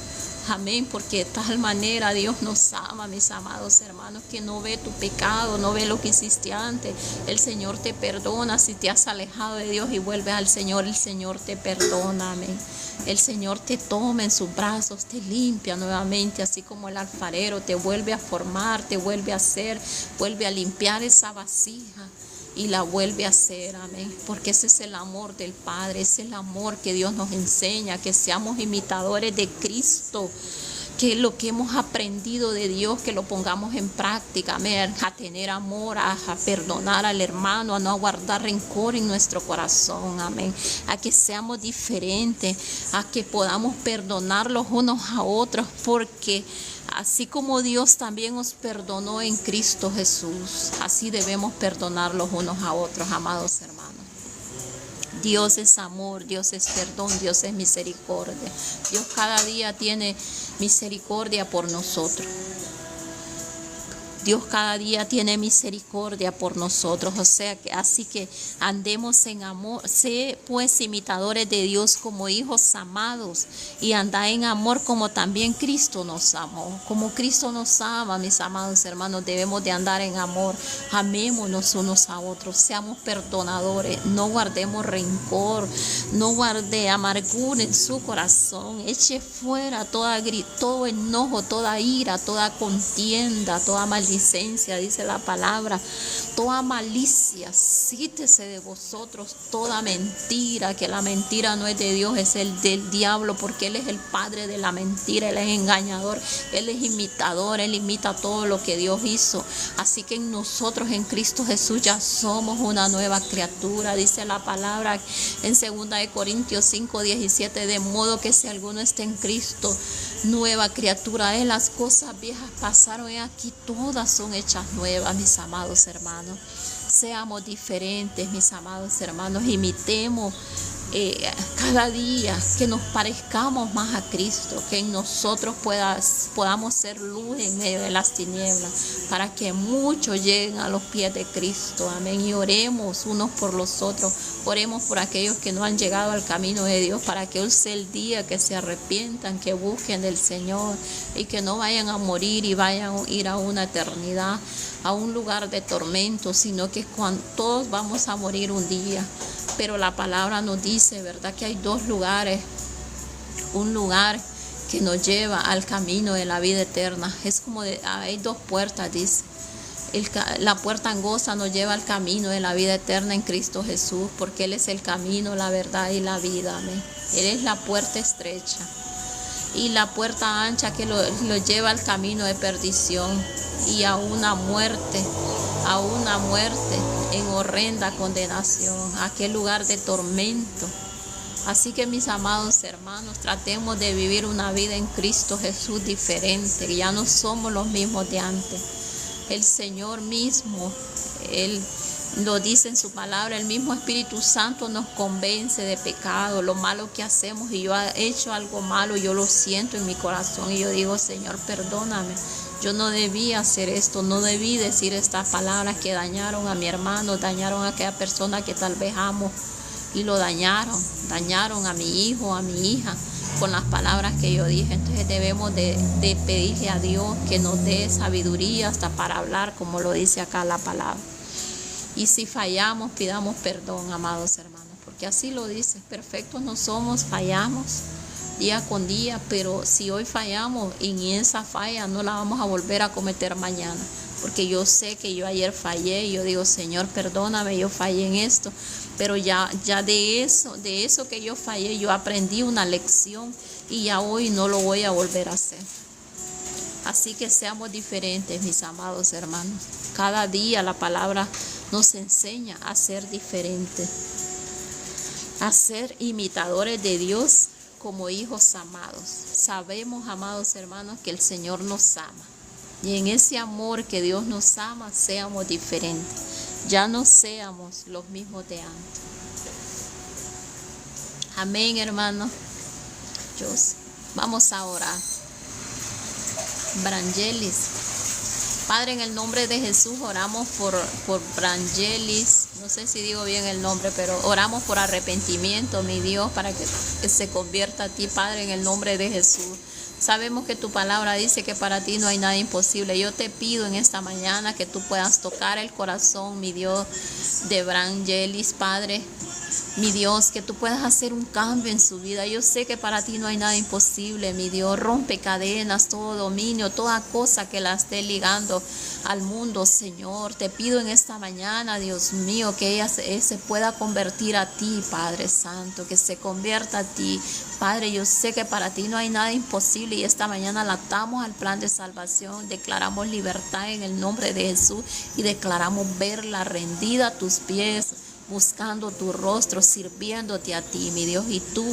Amén, porque de tal manera Dios nos ama, mis amados hermanos, que no ve tu pecado, no ve lo que hiciste antes. El Señor te perdona. Si te has alejado de Dios y vuelves al Señor, el Señor te perdona, amén. El Señor te toma en sus brazos, te limpia nuevamente, así como el alfarero te vuelve a formar, te vuelve a hacer, vuelve a limpiar esa vasija. y la vuelve a hacer, amén, porque ese es el amor del Padre, ese es el amor que Dios nos enseña, que seamos imitadores de Cristo, que lo que hemos aprendido de Dios, que lo pongamos en práctica, amén, a tener amor, a perdonar al hermano, a no guardar rencor en nuestro corazón, amén, a que seamos diferentes, a que podamos perdonar los unos a otros, porque así como Dios también nos perdonó en Cristo Jesús, así debemos perdonar los unos a otros, amados hermanos. Dios es amor, Dios es perdón, Dios es misericordia. Dios cada día tiene misericordia por nosotros. Dios cada día tiene misericordia por nosotros, o sea, así que andemos en amor, sé pues imitadores de Dios como hijos amados y andad en amor como también Cristo nos amó, como Cristo nos ama, mis amados hermanos, debemos de andar en amor, amémonos unos a otros, seamos perdonadores, no guardemos rencor, no guarde amargura en su corazón, eche fuera todo enojo, toda ira, toda contienda, toda maldición, dice la palabra, toda malicia, quítese de vosotros toda mentira, que la mentira no es de Dios, es el del diablo, porque él es el padre de la mentira, él es engañador, él es imitador, él imita todo lo que Dios hizo. Así que en nosotros, en Cristo Jesús, ya somos una nueva criatura, dice la palabra en 2 Corintios 5:17, de modo que si alguno está en Cristo, nueva criatura es, las cosas viejas pasaron, y aquí todas son hechas nuevas, mis amados hermanos. Seamos diferentes, mis amados hermanos, imitemos cada día, que nos parezcamos más a Cristo, que en nosotros podamos ser luz en medio de las tinieblas, para que muchos lleguen a los pies de Cristo, amén, y oremos unos por los otros, oremos por aquellos que no han llegado al camino de Dios, para que hoy sea el día que se arrepientan, que busquen del Señor, y que no vayan a morir y vayan a ir a una eternidad, a un lugar de tormento, sino que todos vamos a morir un día. Pero la palabra nos dice, ¿verdad?, que hay dos lugares. Un lugar que nos lleva al camino de la vida eterna. Es como hay dos puertas, dice. La puerta angosta nos lleva al camino de la vida eterna en Cristo Jesús, porque Él es el camino, la verdad y la vida. Amén. Él es la puerta estrecha. Y la puerta ancha que lo lleva al camino de perdición y a una muerte en horrenda condenación, a aquel lugar de tormento. Así que, mis amados hermanos, tratemos de vivir una vida en Cristo Jesús diferente. Ya no somos los mismos de antes. El Señor mismo, Él lo dice en su palabra, el mismo Espíritu Santo nos convence de pecado, lo malo que hacemos, y yo he hecho algo malo, yo lo siento en mi corazón y yo digo, Señor, perdóname, yo no debí hacer esto, no debí decir estas palabras que dañaron a mi hermano, dañaron a aquella persona que tal vez amo, y lo dañaron a mi hijo, a mi hija, con las palabras que yo dije. Entonces debemos de pedirle a Dios que nos dé sabiduría hasta para hablar, como lo dice acá la palabra. Y si fallamos, pidamos perdón, amados hermanos, porque así lo dice, perfectos no somos, fallamos día con día, pero si hoy fallamos, en esa falla no la vamos a volver a cometer mañana, porque yo sé que yo ayer fallé y yo digo, Señor, perdóname, yo fallé en esto, pero ya de eso que yo fallé, yo aprendí una lección y ya hoy no lo voy a volver a hacer. Así que seamos diferentes, mis amados hermanos. Cada día la palabra nos enseña a ser diferentes, a ser imitadores de Dios como hijos amados. Sabemos, amados hermanos, que el Señor nos ama. Y en ese amor que Dios nos ama, seamos diferentes. Ya no seamos los mismos de antes. Amén, hermanos. Vamos a orar. Brangelis. Padre, en el nombre de Jesús oramos por Brangelis, no sé si digo bien el nombre, pero oramos por arrepentimiento, mi Dios, para que se convierta a ti, Padre, en el nombre de Jesús. Sabemos que tu palabra dice que para ti no hay nada imposible. Yo te pido en esta mañana que tú puedas tocar el corazón, mi Dios, de Brangelis, Padre. mi Dios, que tú puedas hacer un cambio en su vida. Yo sé que para ti no hay nada imposible, mi Dios. Rompe cadenas, todo dominio, toda cosa que la esté ligando al mundo, Señor. Te pido en esta mañana, Dios mío, que ella se pueda convertir a ti, Padre Santo, que se convierta a ti. Padre, yo sé que para ti no hay nada imposible y esta mañana la atamos al plan de salvación. Declaramos libertad en el nombre de Jesús y declaramos verla rendida a tus pies, buscando tu rostro, sirviéndote a ti, mi Dios, y tú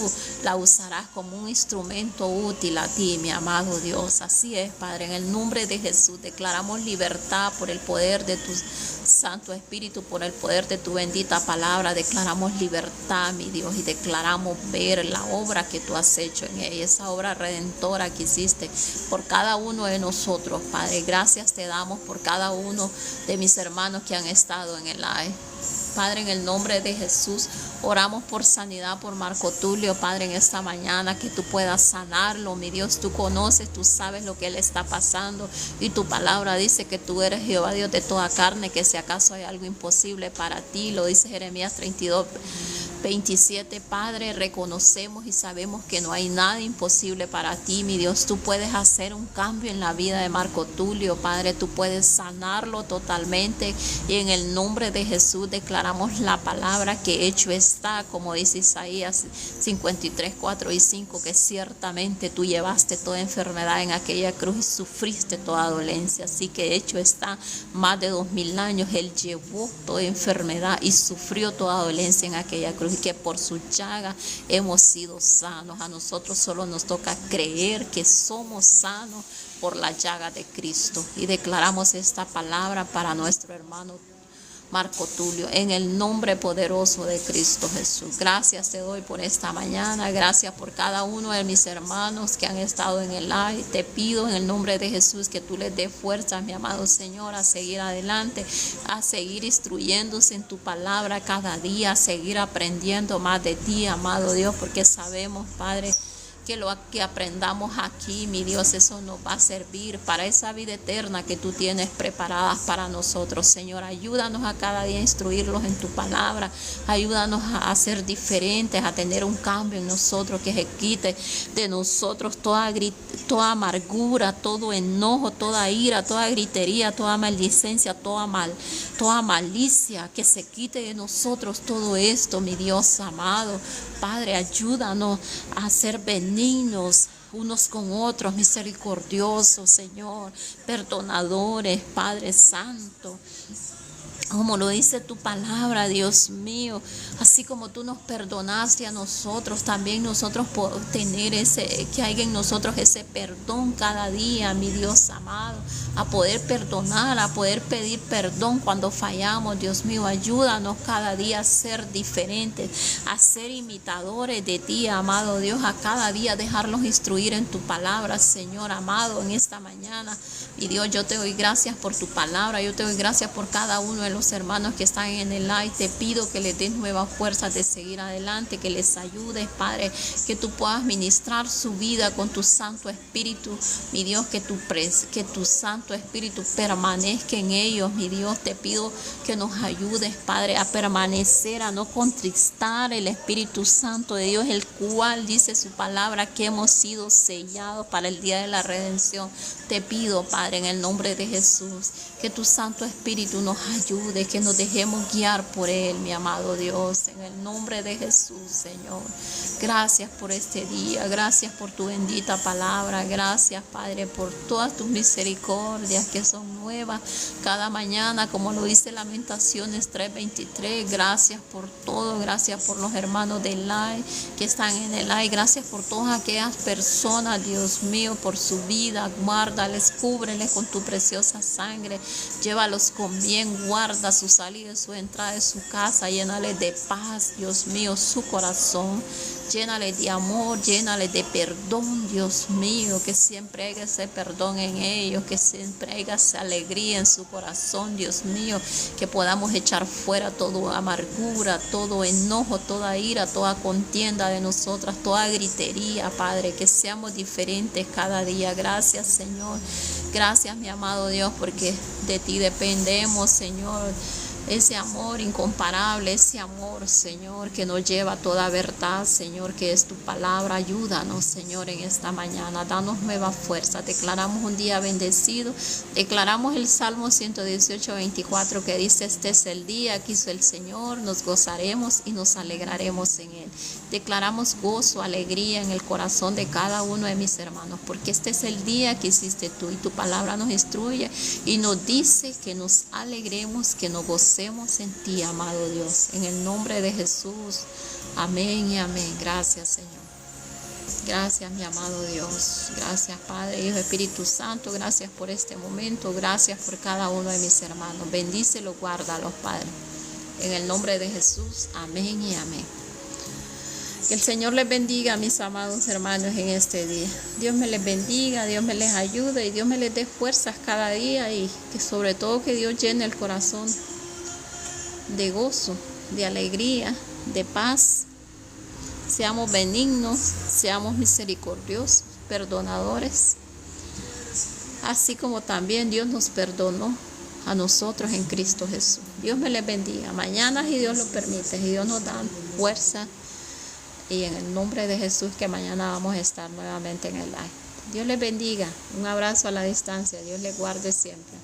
la usarás como un instrumento útil a ti, mi amado Dios. Así es, Padre, en el nombre de Jesús declaramos libertad por el poder de tu Santo Espíritu, por el poder de tu bendita palabra. Declaramos libertad, mi Dios, y declaramos ver la obra que tú has hecho en ella, esa obra redentora que hiciste por cada uno de nosotros, Padre. Gracias te damos por cada uno de mis hermanos que han estado en el live. Padre, en el nombre de Jesús, oramos por sanidad por Marco Tulio, Padre, en esta mañana, que tú puedas sanarlo, mi Dios. Tú conoces, tú sabes lo que él está pasando y tu palabra dice que tú eres Jehová, Dios de toda carne, que si acaso hay algo imposible para ti, lo dice Jeremías 32:27, Padre, reconocemos y sabemos que no hay nada imposible para ti, mi Dios. Tú puedes hacer un cambio en la vida de Marco Tulio, Padre. Tú puedes sanarlo totalmente y en el nombre de Jesús declaramos la palabra que hecho está, como dice Isaías 53:4 y 5, que ciertamente tú llevaste toda enfermedad en aquella cruz y sufriste toda dolencia. Así que hecho está, más de 2000 años él llevó toda enfermedad y sufrió toda dolencia en aquella cruz, y que por su llaga hemos sido sanos. A nosotros solo nos toca creer que somos sanos por la llaga de Cristo, y declaramos esta palabra para nuestro hermano Marco Tulio, en el nombre poderoso de Cristo Jesús. Gracias te doy por esta mañana, gracias por cada uno de mis hermanos que han estado en el live. Te pido en el nombre de Jesús que tú les des fuerza, mi amado Señor, a seguir adelante, a seguir instruyéndose en tu palabra cada día, a seguir aprendiendo más de ti, amado Dios, porque sabemos, Padre, que lo que aprendamos aquí, mi Dios, eso nos va a servir para esa vida eterna que tú tienes preparada para nosotros, Señor. Ayúdanos a cada día a instruirlos en tu palabra, ayúdanos a ser diferentes, a tener un cambio en nosotros, que se quite de nosotros toda amargura, todo enojo, toda ira, toda gritería, toda maldicencia, toda malicia, que se quite de nosotros todo esto, mi Dios amado. Padre, ayúdanos a ser benignos unos con otros, misericordiosos, Señor, perdonadores, Padre Santo. Como lo dice tu palabra, Dios mío, así como tú nos perdonaste a nosotros, también nosotros podemos tener que haya en nosotros ese perdón cada día, mi Dios amado, a poder perdonar, a poder pedir perdón cuando fallamos. Dios mío, ayúdanos cada día a ser diferentes, a ser imitadores de ti, amado Dios, a cada día dejarlos instruir en tu palabra, Señor amado, en esta mañana. Y Dios, yo te doy gracias por tu palabra, yo te doy gracias por cada uno de los hermanos que están en el live. Te pido que les des nuevas fuerzas de seguir adelante, que les ayudes, Padre, que tú puedas ministrar su vida con tu Santo Espíritu, mi Dios, que tu Santo Espíritu permanezca en ellos, mi Dios. Te pido que nos ayudes, Padre, a permanecer, a no contristar el Espíritu Santo de Dios, el cual dice su palabra que hemos sido sellados para el día de la redención. Te pido, Padre, en el nombre de Jesús, que tu Santo Espíritu nos ayude, que nos dejemos guiar por Él, mi amado Dios, en el nombre de Jesús, Señor. Gracias por este día, gracias por tu bendita palabra, gracias, Padre, por todas tus misericordias que son nuevas cada mañana, como lo dice Lamentaciones 3:23. Gracias por todo, gracias por los hermanos del live que están en el live, gracias por todas aquellas personas, Dios mío, por su vida. Guárdales, cúbreles con tu preciosa sangre, llévalos con bien, guarda su salida y su entrada de su casa, llénales de paz, Dios mío, su corazón, llénales de amor, llénales de perdón, Dios mío, que siempre haya ese perdón en ellos, que siempre haya esa alegría en su corazón, Dios mío, que podamos echar fuera toda amargura, todo enojo, toda ira, toda contienda de nosotras, toda gritería, Padre, que seamos diferentes cada día. Gracias, Señor. Gracias, mi amado Dios, porque de ti dependemos, Señor. ese amor incomparable, ese amor, Señor, que nos lleva a toda verdad, Señor, que es tu palabra. Ayúdanos, Señor, en esta mañana. Danos nueva fuerza. Declaramos un día bendecido. Declaramos el Salmo 118, 24, que dice: este es el día que hizo el Señor, nos gozaremos y nos alegraremos en él. Declaramos gozo, alegría en el corazón de cada uno de mis hermanos, porque este es el día que hiciste tú, y tu palabra nos instruye y nos dice que nos alegremos, que nos gocemos en ti, amado Dios. En el nombre de Jesús, amén y amén. Gracias, Señor. Gracias, mi amado Dios. Gracias, Padre, Hijo, Espíritu Santo. Gracias por este momento. Gracias por cada uno de mis hermanos. Bendícelos, guárdalos, Padre. En el nombre de Jesús, amén y amén. Que el Señor les bendiga, mis amados hermanos, en este día. Dios me les bendiga, Dios me les ayude y Dios me les dé fuerzas cada día, y que sobre todo que Dios llene el corazón de gozo, de alegría, de paz. Seamos benignos, seamos misericordiosos, perdonadores, así como también Dios nos perdonó a nosotros en Cristo Jesús. Dios me les bendiga. Mañana, si Dios lo permite, si Dios nos da fuerza, y en el nombre de Jesús, que mañana vamos a estar nuevamente en el live. Dios les bendiga. Un abrazo a la distancia. Dios les guarde siempre.